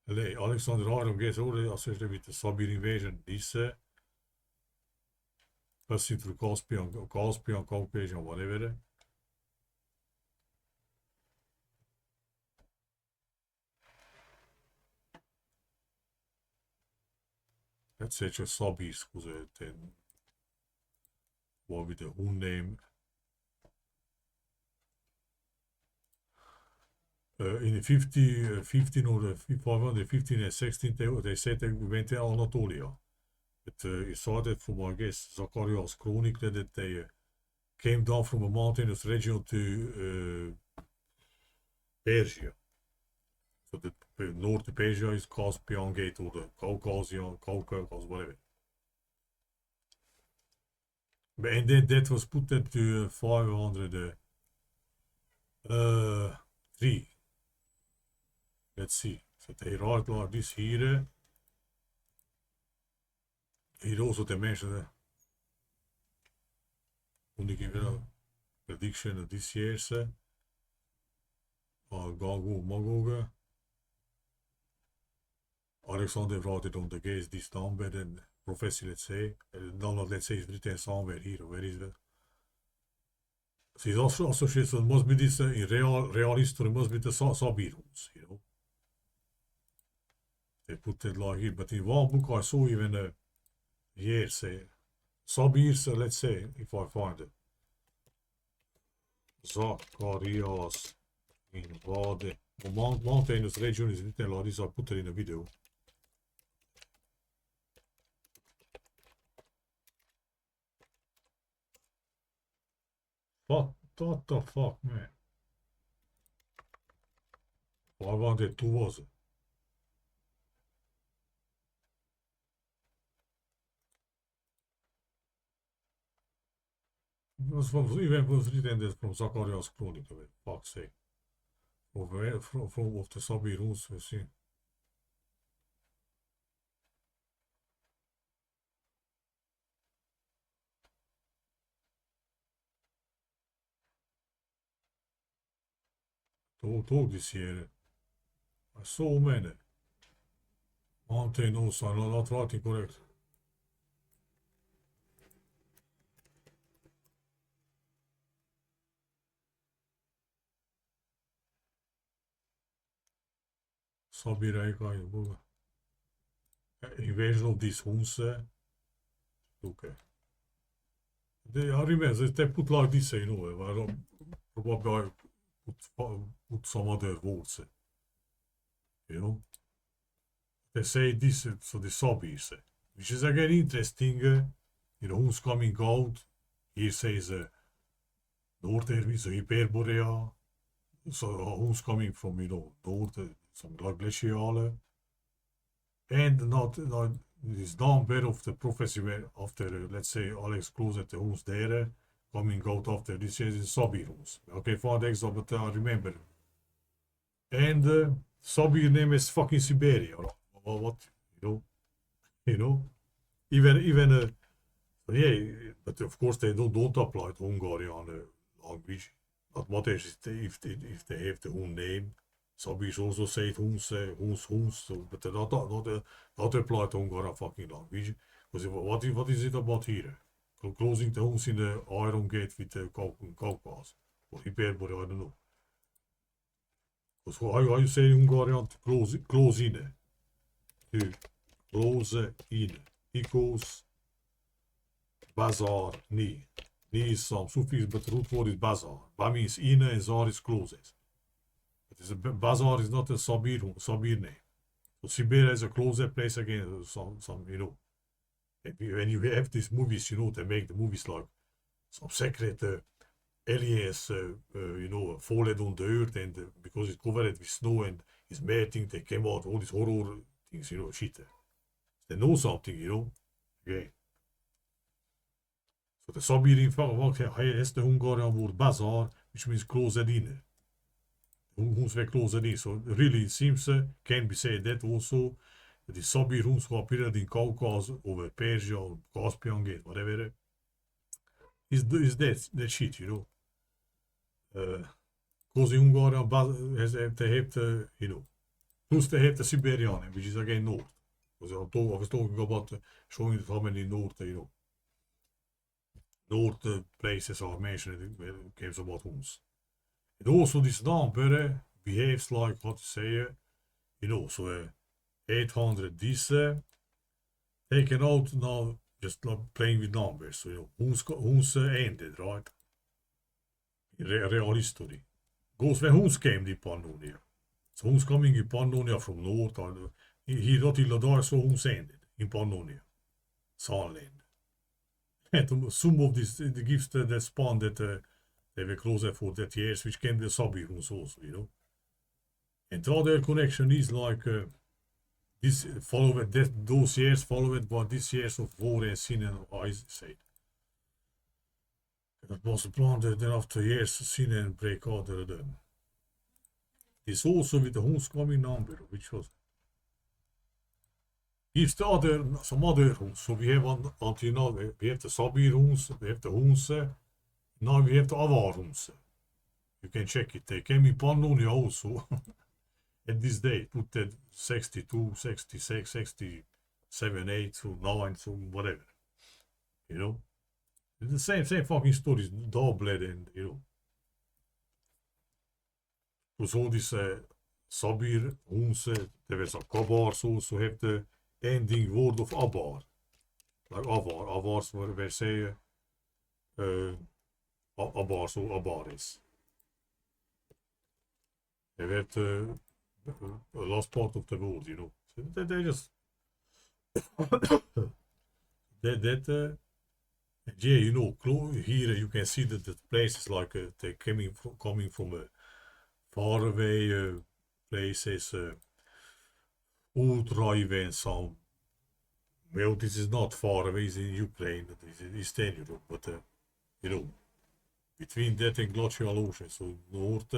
it. Alexander Arnold gets already associated with the Sabir invasion. This passing through Caspian, Caucasian, whatever. Let's say just Sabirs, because then what with the Hun name. In the 15 or the 515 and 16, they said they went to Anatolia. It started from, I guess, Zacharias' Chronic that they came down from a mountainous region to Persia. So the north of Persia is Caspian Gate or the Caucasian, Caucas, whatever. And then that was put up to 503. Let's see. So they write like this here. Here also they mention when they give a prediction of this year's Magog. Alexander wrote it on the gates this number and prophecy, let's say. No, not let's say it's written somewhere here. Where is that? So it's also associated, so it must be this in real history, must be the Sabir Huns, you know. They put it like here, but in one book I saw even here say Sabirs, let's say, if I find it. Zacharias invade. Mountainous region is written like this, I put it in a video. What the fuck, man? 502 was it? It was from, even was written from Zacharias' Chronic, fuck's sake. From of the Sabirs, we see. Toch this year. So many. Mountain also, not writing correct. Sabirejka je boga. Invasion of these Huns. Okay. I remember they put like this, you know, probably put some other words, you know. They say this, so the Sabirs, which is again interesting, you know, who's coming out. Here says North Sabirs, Hyperborea, so who's coming from, you know, north, some glaciale. And not this number of the prophecy where after, let's say, Alex closet the who's there, coming out after this is Sabirs. Okay, for the example, but I remember. And Sabir name is fucking Siberia. Or what, you know, even yeah, but of course they don't apply to Hungarian language. But what is if they have the own name? Sabirs also say Huns, so, but not apply to Hungarian fucking language. Because what is it about here? Closing the Huns in the Iron Gate with the Caucas or Hyperbole, I don't know. Because how you say Hungarian close in? Close in equals bazar ni. Ni is some suffix, but the root word is bazar. Ba means in and zar is closes. Bazar is not a Sabir name. So Siberia is a closer place again. Some you know. When you have these movies, you know, they make the movies like some secret aliens, you know, fallen on the earth, and because it's covered with snow and it's melting, they came out all these horror things, you know, shit. They know something, you know. Okay. So the Sabir in fact has the Hungarian word bazar, which means closer in. Huns were closer in. So really, it seems can be said that also the Sabir Huns who appeared in Caucas over Persia or Caspian Gate, whatever, is that shit, you know. Because in Hungarian they have the, you know, plus they have the Siberian, which is again north. Because I was talking about showing how many north, you know, north places are mentioned when it comes about Huns. And also this number behaves like, what to say, you know, so 800 this taken out now, just like playing with numbers. So, you know, Huns ended, right? In real history. Goes when Huns came in Pannonia. So Huns coming in Pannonia from north, he not till there, so Huns ended in Pannonia. Sunland. And some of this, it gives that span that they were closer for that years, which came the Sabir Huns also, you know. And the other connection is like this followed those years followed by these years of war and sin and I said. That was the plan that then after years sin and break out them. This also with the Huns coming number, which was gives the other some other Huns. So we have until now we have the Sabir Huns, we have the Huns, now we have the Avar Huns. You can check it. They came in Pannonia also. At this day, put that 62, 66, 67, 8, so 9, so whatever. You know? It's the same fucking stories, double and, you know. Because all this Sabir, Huns, there was a Kabars also have the ending word of Abar. Like Avar. Avars were say Abar, so Abaris. They have the last part of the world, you know. So they just that yeah, you know, here you can see that the places like they're coming from far away places, ultra even some. Well, this is not far away; it's in Ukraine, it's in Eastern Europe, but you know, between that and glacial ocean, so north.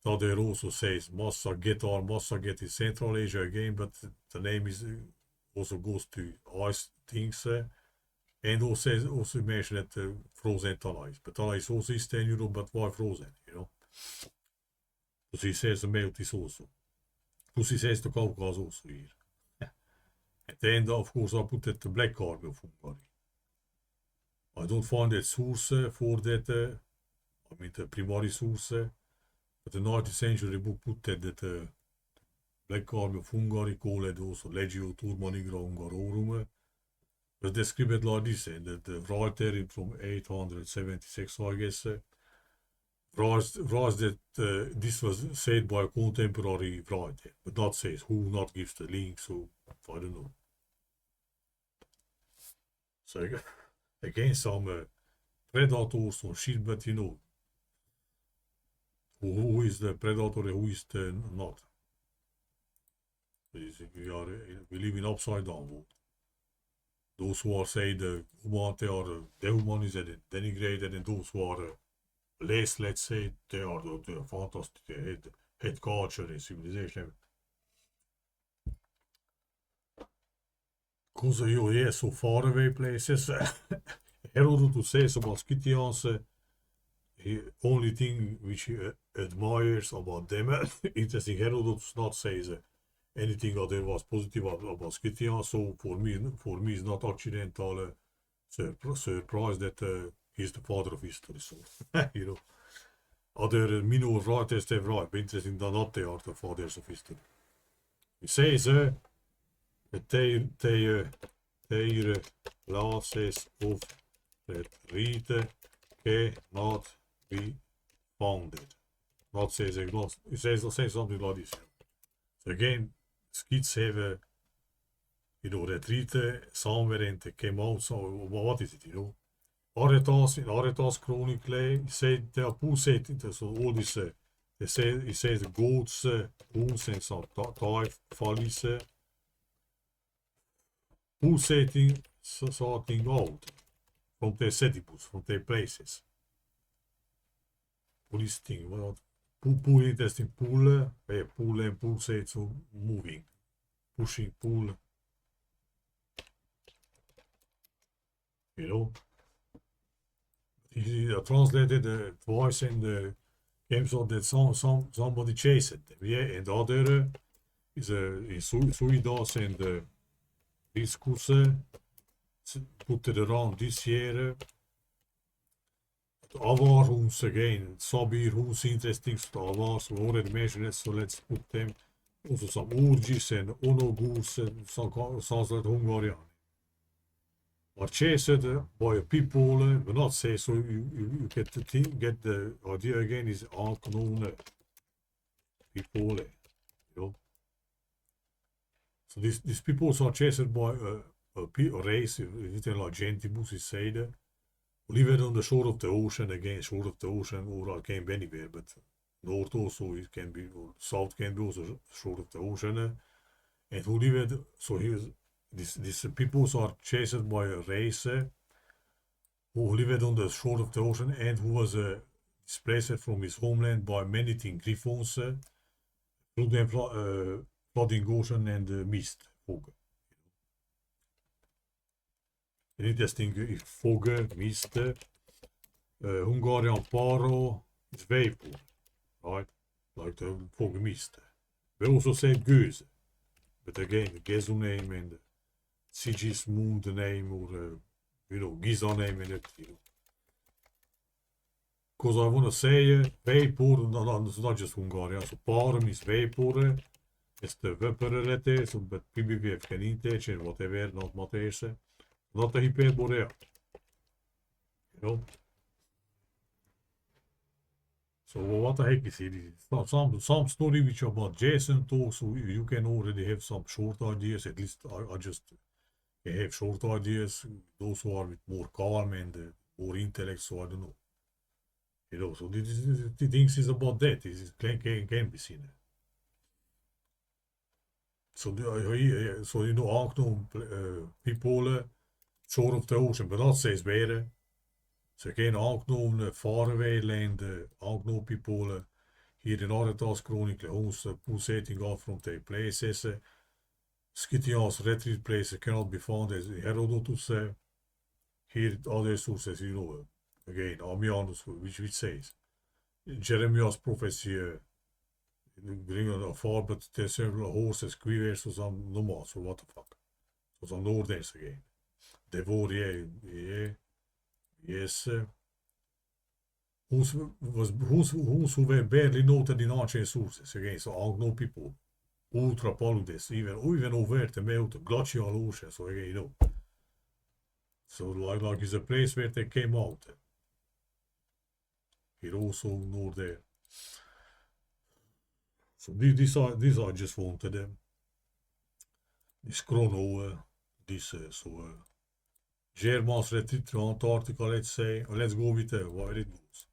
that there also says Massaget is Central Asia again, but the name is also goes to ice things. And also mention that frozen Tala is. But Tala is also Eastern Europe, but why frozen, you know? Dus hij says the melt is also. Plus he says the Caucas also here. And then, of course, I put that the black army of Hungary. I don't find that source for that, I mean the primary source, but the 19th century book put that the black army of Hungary called also Legio Turma Nigra Hungarorum. Was described like this, and the writer from 876, I guess, writes that this was said by a contemporary writer, but not says who, not gives the link, so I don't know. So again, some predators or shit, but you know, who is the predator and who is the not. We live in upside down world. Those who are say the humanity are dehumanized and denigrated, and those who are less, let's say, they are the fantastic head culture and civilization. Because you so far away places, Herodotus says about Scythians, the only thing which he admires about them, interesting, Herodotus not says anything that was positive about Scythians, so for me it's not accidental surprise that he's the father of history, so, you know. Other minor writers have right, but interesting that not they are the fathers of history. He says that they classes of that rite cannot be founded. Not says it says something like this. So again, Scyths have retrite samenwerking came out, so what is it, you know? Aretas Chronicle, he said there are pulsating, so all this, he says the goats, bulls and some type follies, pulsating something out from their sedibus, from their places. What is thing? Well, pull interesting, pull and pulsate, so moving, pushing, pull, you know. He translated twice in the games of that somebody chased them, yeah, and the other is Suidas and discourse put it around this year. Avar Huns again, Sabir Huns interesting, so Avars we already mentioned it, so let's put them. Also some Urgis and Onogus and some sounds like Hungarian. Are chased by people, but not say so. You get the thing, get the idea again is unknown people, you know. So these people are chased by a race, like Gentibus is said, who lived on the shore of the ocean, again, shore of the ocean, or can be anywhere, but north also it can be, or south can be also shore of the ocean, and who lived, so he was. These people are chased by a race who lived on the shore of the ocean and who was displaced from his homeland by many-thing griffons, through the flooding ocean and mist, fog. An interesting fog, mist, Hungarian paro is vapor, right? Like the fog mist. We also say göze, but again, the Gezu name and Sigismund the name, or Giza name in it, you know. Because I want to say vapor, it's not just Hungarian, so parum is vapor, it's the vapor letter, so but PBVF can intake and whatever, not Matthäus, not the hyperborea, you know. So what the heck is it? It's some story which about Jason talks, so you can already have some short ideas, at least I just have short ideas, those who are with more calm and more intellect, so I don't know. You know, so the things is about that, it can be seen. So, people, shore of the ocean, but not steeds meer. Ze geen aangenomen faraway land, aangenomen people Hier in Arretas Chronicle, Huns pulsating off from their places. Scythians retreat places cannot be found as Herodotus. Here other sources, again, Ammianus, which says Jeremiah's prophecy, bringen afar, but there's several horses, quivers, or some nomads, or what the fuck. So some Northerners again. Devor, yes. Who were barely noted in ancient sources, again, so unknown people. Ultra paludes, even overt melt, glacial ocean, so again, So like is a place where they came out. Here also north there. So these are just wanted them. This chrono, Germans retreat to Antarctica, let's say. Let's go with where it goes.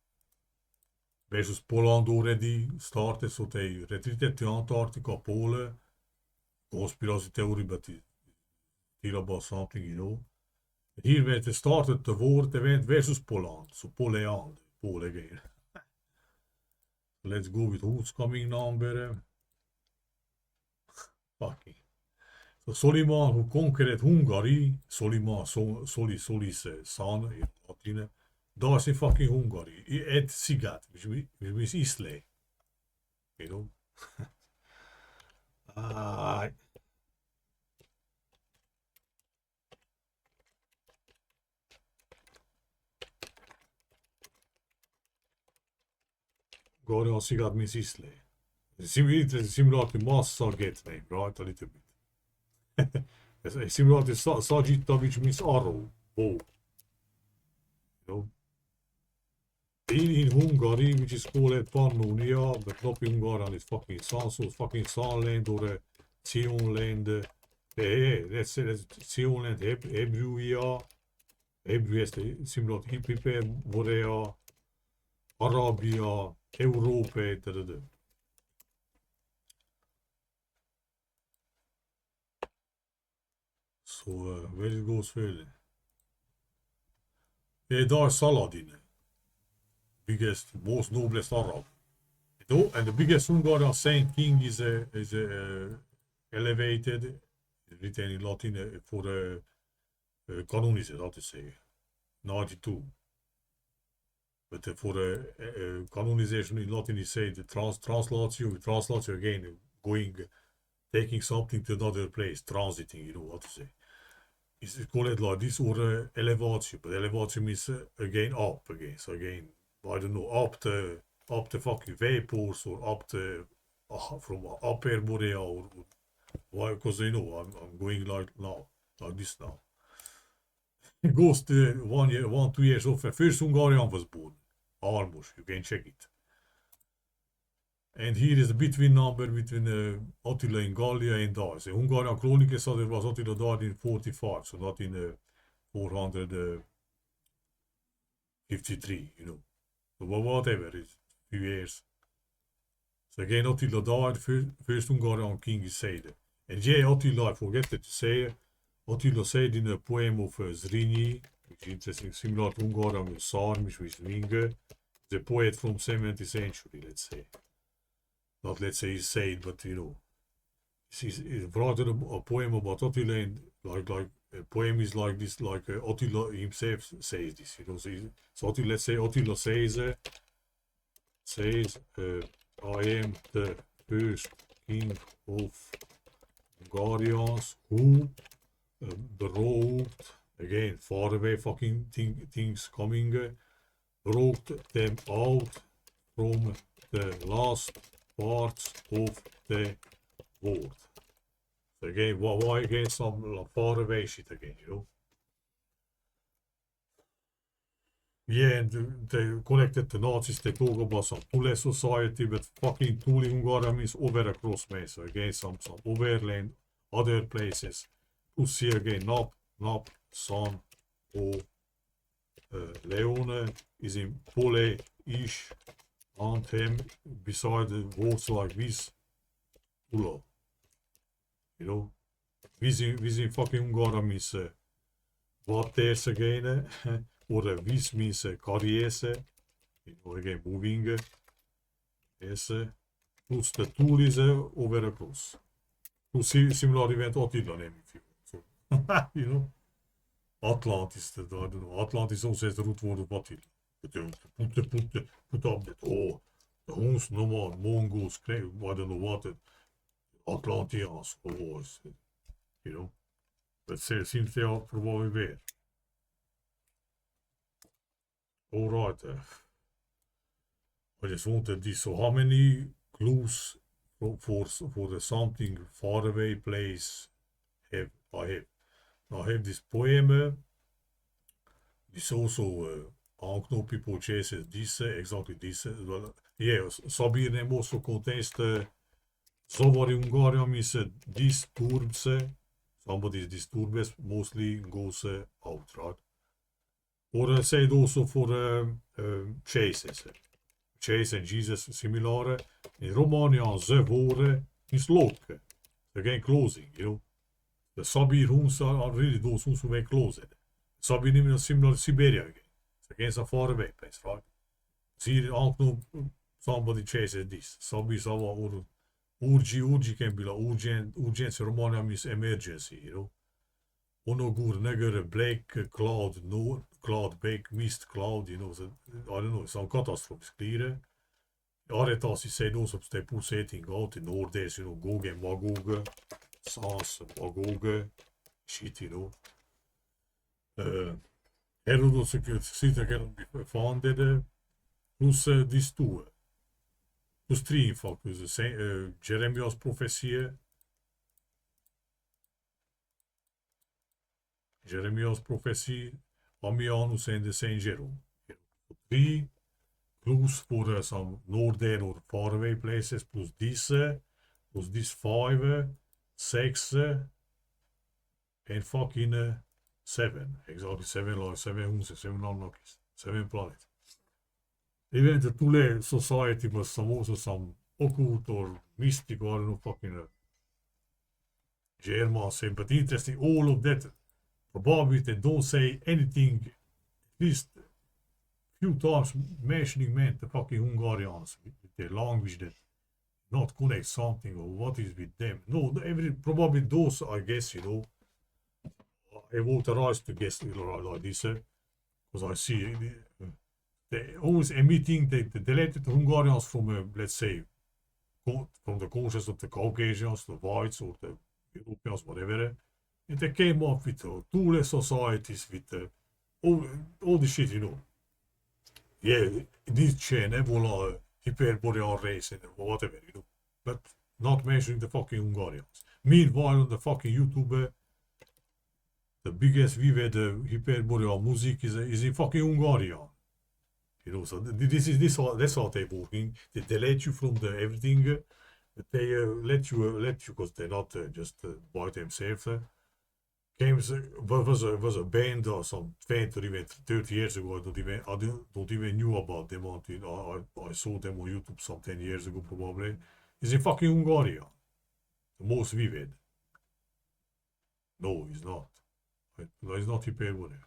Versus Poland already started, so they retreated to Antarctica, Poland. Conspiracy theory, but still about something, Here werd they started the war, they went versus Poland, so Poland again. Let's go with who's coming number. Fucking. So Soliman who conquered Hungary, Soliman, Solis son in Latin, that's in fucking Hungary. Et Sigat, which means Islay. Gorian Sigat means Islay. Similar to Massa get name, right? A little bit. Similar to Sagitta, which means arrow, bow. In Hungary, which is called Pannonia, but not Hungarian, it's fucking Sun, so fucking Sunland or Sionland. Let's say that's Sionland, Hebruia, Hebru is similar to Hippiper, Borea, Arabia, Europe, So where it goes further? There is Saladin, biggest, most noblest Arab. And the biggest Hungarian saint king is elevated, written in Latin for canonized, how to say, 92. But for canonization in Latin, you say the translatio again, taking something to another place, transiting, how to say. It's called like this or elevatio, but elevatio means again up again. So again, I don't know, up the fucking vapors or up the from upper Morea or why? Because I'm going like this now. It goes to 2 years off. First Hungarian was born, almost. You can check it. And here is the between number between Attila in Gallia and dies. The Hungarian Chronicles said there was Attila died in 45, so not in 453, So whatever, it's a few years. So again, Attila died, first Hungarian king is said. And Attila, I forget to say, Attila said in a poem of Zrínyi, which is interesting, similar to Hungarian with Szarm, which is Ringe, the poet from 17th century, let's say. Not let's say he's said, but it's rather a poem about Attila, and like a poem is like this, like Attila himself says this, So Attila, let's say Attila says, I am the first king of Hungarians who brought, again, far away fucking things coming, brought them out from the last parts of the world. So again, why again some far away shit again, Yeah, and they connected the Nazis, they talk about some Thule society, but fucking Thule Hungarian means over across me. So again, some overland, other places. To see again, Nap, San, or Leone is in Pole-ish. Anthem beside the words like this, Ula. This in fucking Hungarian means what there's again, or this means carriese, again moving. Yes, plus the tool is over across. To similar event Attila name if you want. So, you know, Atlantis, I don't know. Atlantis also has the root word of Attila. Put up that, oh, the Huns, no more, Mongols, I don't know what, Atlanteans, oh, you know. But seems they are probably there. Alright, I just wanted this. So how many clues for the something faraway place have I have? I have this poem. This also aanknopingproces, this exactly this. Well, yeah, Sabir name also contains the Savari Hungarian means disturbs. Somebody is disturbed, mostly goes out, right? Or say it also for chases. Chase and Jesus similar. In Romanian, ze woorden is lock. Again, closing, you know. The Sabir Huns are really those Huns who make closed. Sabir name is similar to Siberia again. It's against a faraway place, right? See, somebody chases this. Sabir Sava or urgi can be like urgency. Romania means emergency, you know. Onogur, neger, black cloud, no cloud, black mist cloud, you know. So, I don't know, some catastrophe is clear. Aretas is said also stay pulsating out in Nordics, you know, Gog and Magog, Sans, Magog, shit, you know. Herodotus citer kan be founded, plus these two. Plus three, in fact, dus Jeremias profetie. Jeremias profetie, Amianus and the Saint Jerome. Three clues for some northern or faraway places, plus this five, six, and fucking seven. Exactly seven, like seven Huns, seven unlockies, seven planets. Even the Tule society was some also some occult or mystic or I don't know fucking German same, but interesting all of that. Probably they don't say anything, at least few times mentioning meant the fucking Hungarians with their language that not connect something or what is with them. No, probably those I guess, you know, I would arise to guess like this, because I see they always emitting the deleted Hungarians from let's say from the Caucas of the Caucasians, the whites or the Europeans, whatever. And they came up with two societies with all the shit, you know. Yeah, this chain, Ebola, Hyperborean race, and whatever, you know. But not mentioning the fucking Hungarians. Meanwhile, on the fucking YouTube, the biggest vivid Hyperborean music is in fucking Hungarian. You know, so that's how they're working. They let you from the everything. They let you because they're not just by themselves. Was a band some 20 or even 30 years ago. I don't even knew about them until I saw them on YouTube some 10 years ago probably. Is in fucking Hungarian. The most vivid. No, it's not. No, it's not Hyperborea.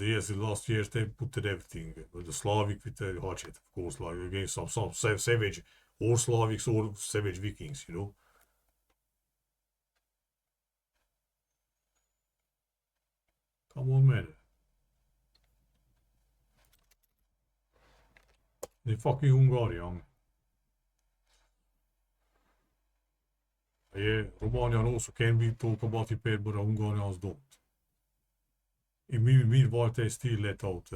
Yes, the last years they put everything. The Slavic with the hatchet, of course, like against some savage or Slavics or savage Vikings, you know. Come on, man. The fucking Hungarian. Yeah, Romanian also can be talk about it, but Hungarians don't. Meanwhile, they still let out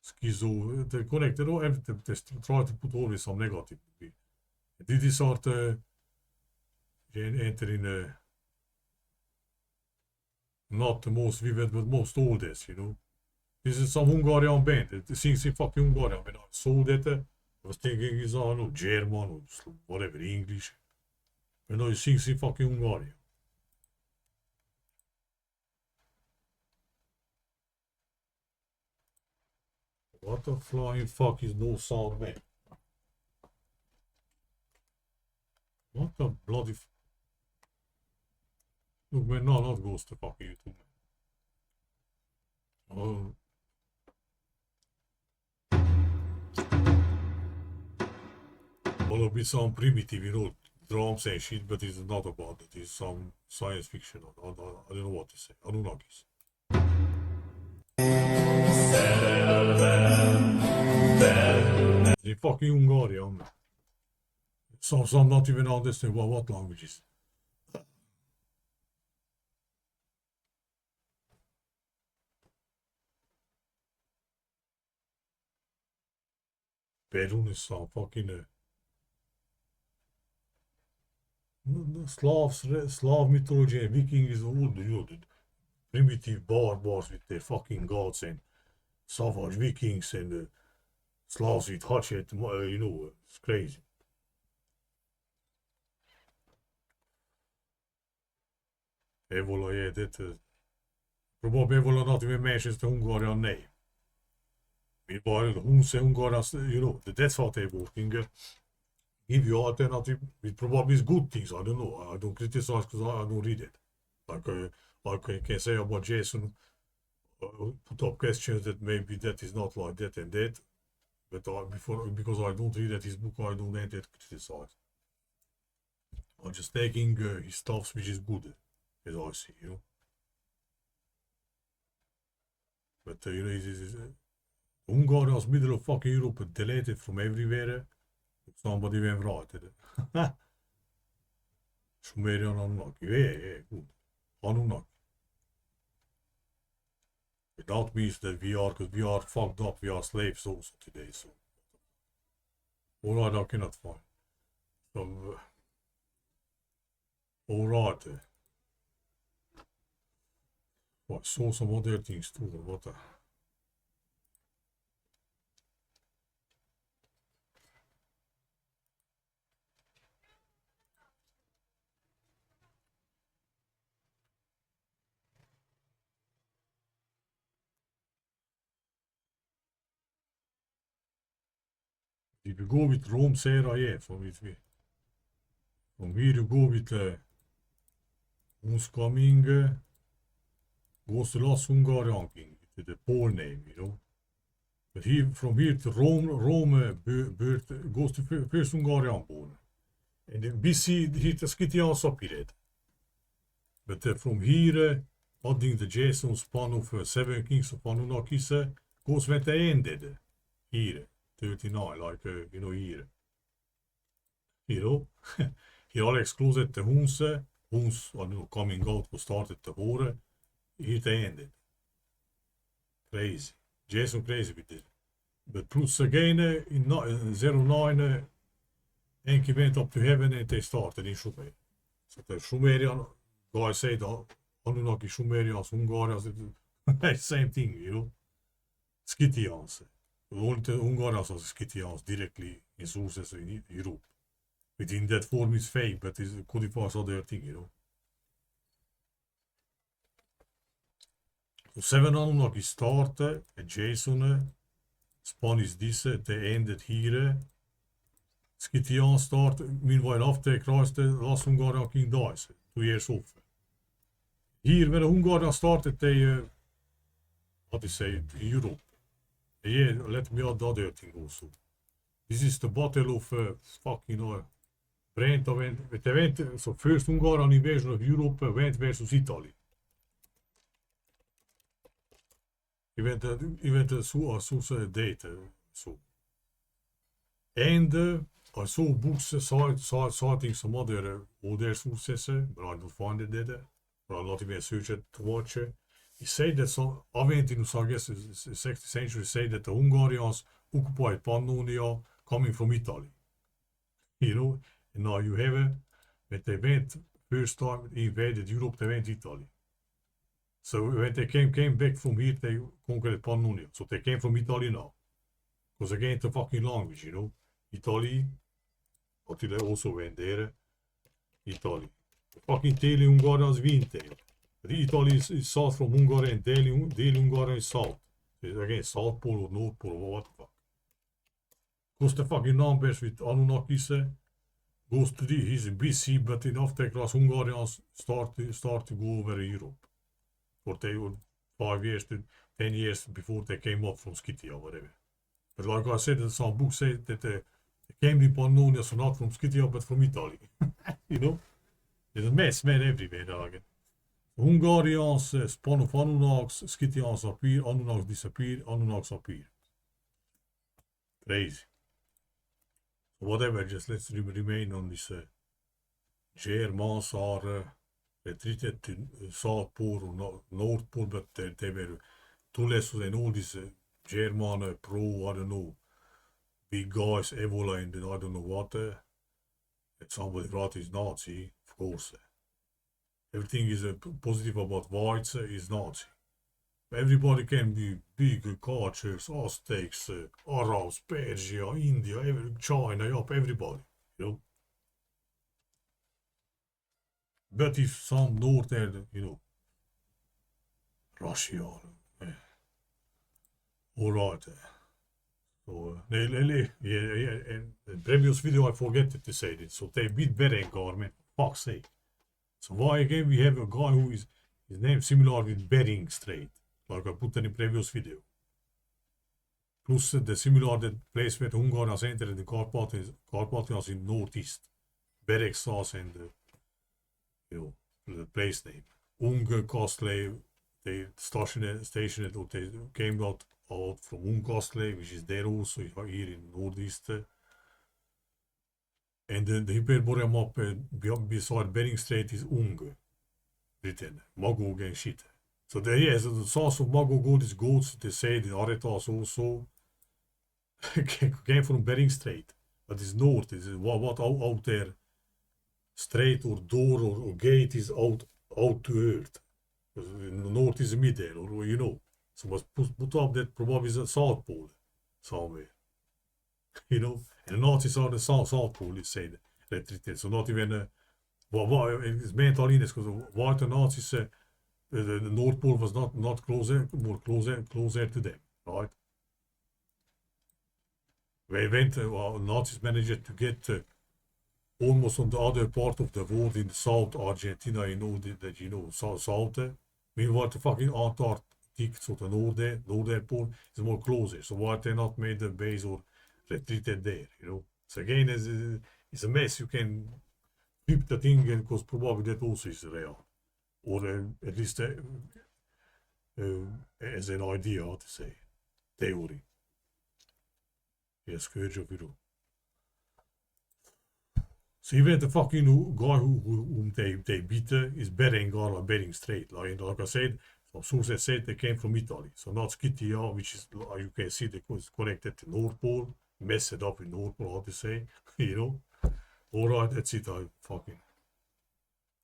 schizo, they connected or everything. They try to put always some negative. This sort entering not the most vivid, but most oldest, you know. This is some Hungarian band. It sings in fucking Hungarian. When I saw that, I was thinking it's no German or whatever, English. When I sings in fucking Hungarian. What the flying fuck is no sound, man? What the bloody... Look, man, no, not goes to fucking YouTube, man. Oh. Will be some primitive, drums and shit, but it's not about it. It's some science fiction. I don't know what to say. Anunnakis. In fucking Hungarian. Some not even understand what languages. Perun is some fucking Slav mythology and Viking is all the primitive barbars with their fucking gods and savage Vikings and Slavs with hatchet, it's crazy. Evola je dit, probabil evola not even mentions the Hungarian name. Meanwhile, the Huns and Hungarians, that's what they're working. Give you alternative with probably good things. I don't know. I don't criticize because I don't read it. Like I can say about Jason, put up questions that maybe that is not like that and that. But because I don't read his book, I don't end that criticize. I'm just taking his stuff which is good, as I see, But Hungarians, middle of fucking Europe, deleted from everywhere. Somebody went right. Sumerian Anunnaki. Yeah, good. Anunnaki. That means that because we are fucked up, we are slaves also today, so. Alright, I cannot find. So, alright. I saw some other things too, what the. If you go with Rome, Sarah, yeah, from here you go with Huns coming, goes to last Hungarian king, with the Paul name, But from here to Rome goes to first Hungarian born. And then BC, hit the Scythians up here. But from here, adding the Jason span of 7 kings of Anunnakis, goes when they ended. Here. 39, like, here. He all excluded the Huns, coming out who started the war, here they ended. Crazy. Jason crazy with it. But plus again, in 09, Enki went up to heaven and they started in Sumer. So the Sumerian guys say the Anunnaki, Sumerians, Hungarians, same thing, Scythians. Only the Hungarians are Scythians directly in sources in Europe. Within that form is fake, but it codifies other thing, So 7 Anunnaki started, and Jason, span is this, they ended here. Scythians started, meanwhile after Christ, the last Hungarian king dies, 2 years off. Here, when the Hungarians started, they, in Europe. Yeah, let me add the other thing also. This is the battle of Brenta went, so first Hungarian invasion of Europe went versus Italy. Event source date, so. And I saw books citing some other older sources, but I don't find it there. But I'm not even searching to watch. He said that some Aventinus, I guess, in the 16th century, said that the Hungarians occupied Pannonia coming from Italy. And now you have when they went first time invaded Europe, they went Italy. So when they came back from here, they conquered Pannonia. So they came from Italy now. Because again, the fucking language, Italy, but they also went there. Italy. The fucking Tele Hungarians winter. Italy is south from Hungary and Deli Hungary is south. So again, South Pole or North Pole or what the fuck. Because the fucking numbers with Anunnakis goes to he's in BC, but in after class Hungarians start to go over Europe. Or they were 5 years to 10 years before they came up from Scythia or whatever. But like I said, some books say that the They came to Pannonia, so not from Scythia, but from Italy. You know? There's a mess, man, everywhere, dog. Hungarians spawn of Anunnaks, Scythians appear, Anunnaks disappear, Anunnaks appear. Crazy. So whatever, just let's remain on this. Germans are retreated to South Pole or North Pole, but they were too less than all these German pro, I don't know, big guys, Evola and I don't know what. And somebody wrote is Nazi, of course. Everything is positive about whites is Nazi. Everybody can be big cultures, Aztecs, Arabs, Persia, India, China, everybody, you know. But if some northern, you know, Russia, all right. So, in the previous video I forget to say this. So they beat Berengar, man, fuck's sake. So why again we have a guy who is, his name similar with Bering Strait, like I put in the previous video. Plus the similar that place where Hungarians entered the Carpathians in northeast. Beregszás and you know, the place name. Ungkastle, they stationed or they came out from Unkastle, which is there also here in northeast. And the Hyperborea map beside Bering Strait is written, Magog and shit. So the source of Magog, all these goats, they say the Aretas also came from Bering Strait. But it's north, is what out there, strait or door or gate is out to earth. The north is the middle, or you know. So was put up that probably is a South Pole somewhere. You know, and the Nazis are the South Pole, is said, retreated. So not even, it's mental illness, because why the Nazis, the North Pole was not closer, more closer to them, right? They went, Nazis managed to get almost on the other part of the world in South Argentina, you know, that you know, South. Meanwhile, the fucking Antarctic, so the northern pole is more closer. So why they not made the base or retreated there, you know? So again, it's a mess. You can flip the thing, and because probably that also is real, or at least as an idea, how to say, theory. Yes, Scourge of Hero. So even the fucking guy whom they beat is Berengar or Bering Strait. Like I said, some sources said they came from Italy. So not Scythia, which is, you can see, they was connected to North Pole, messed it up in North Pole, how to say, you know. Alright, that's it, I fucking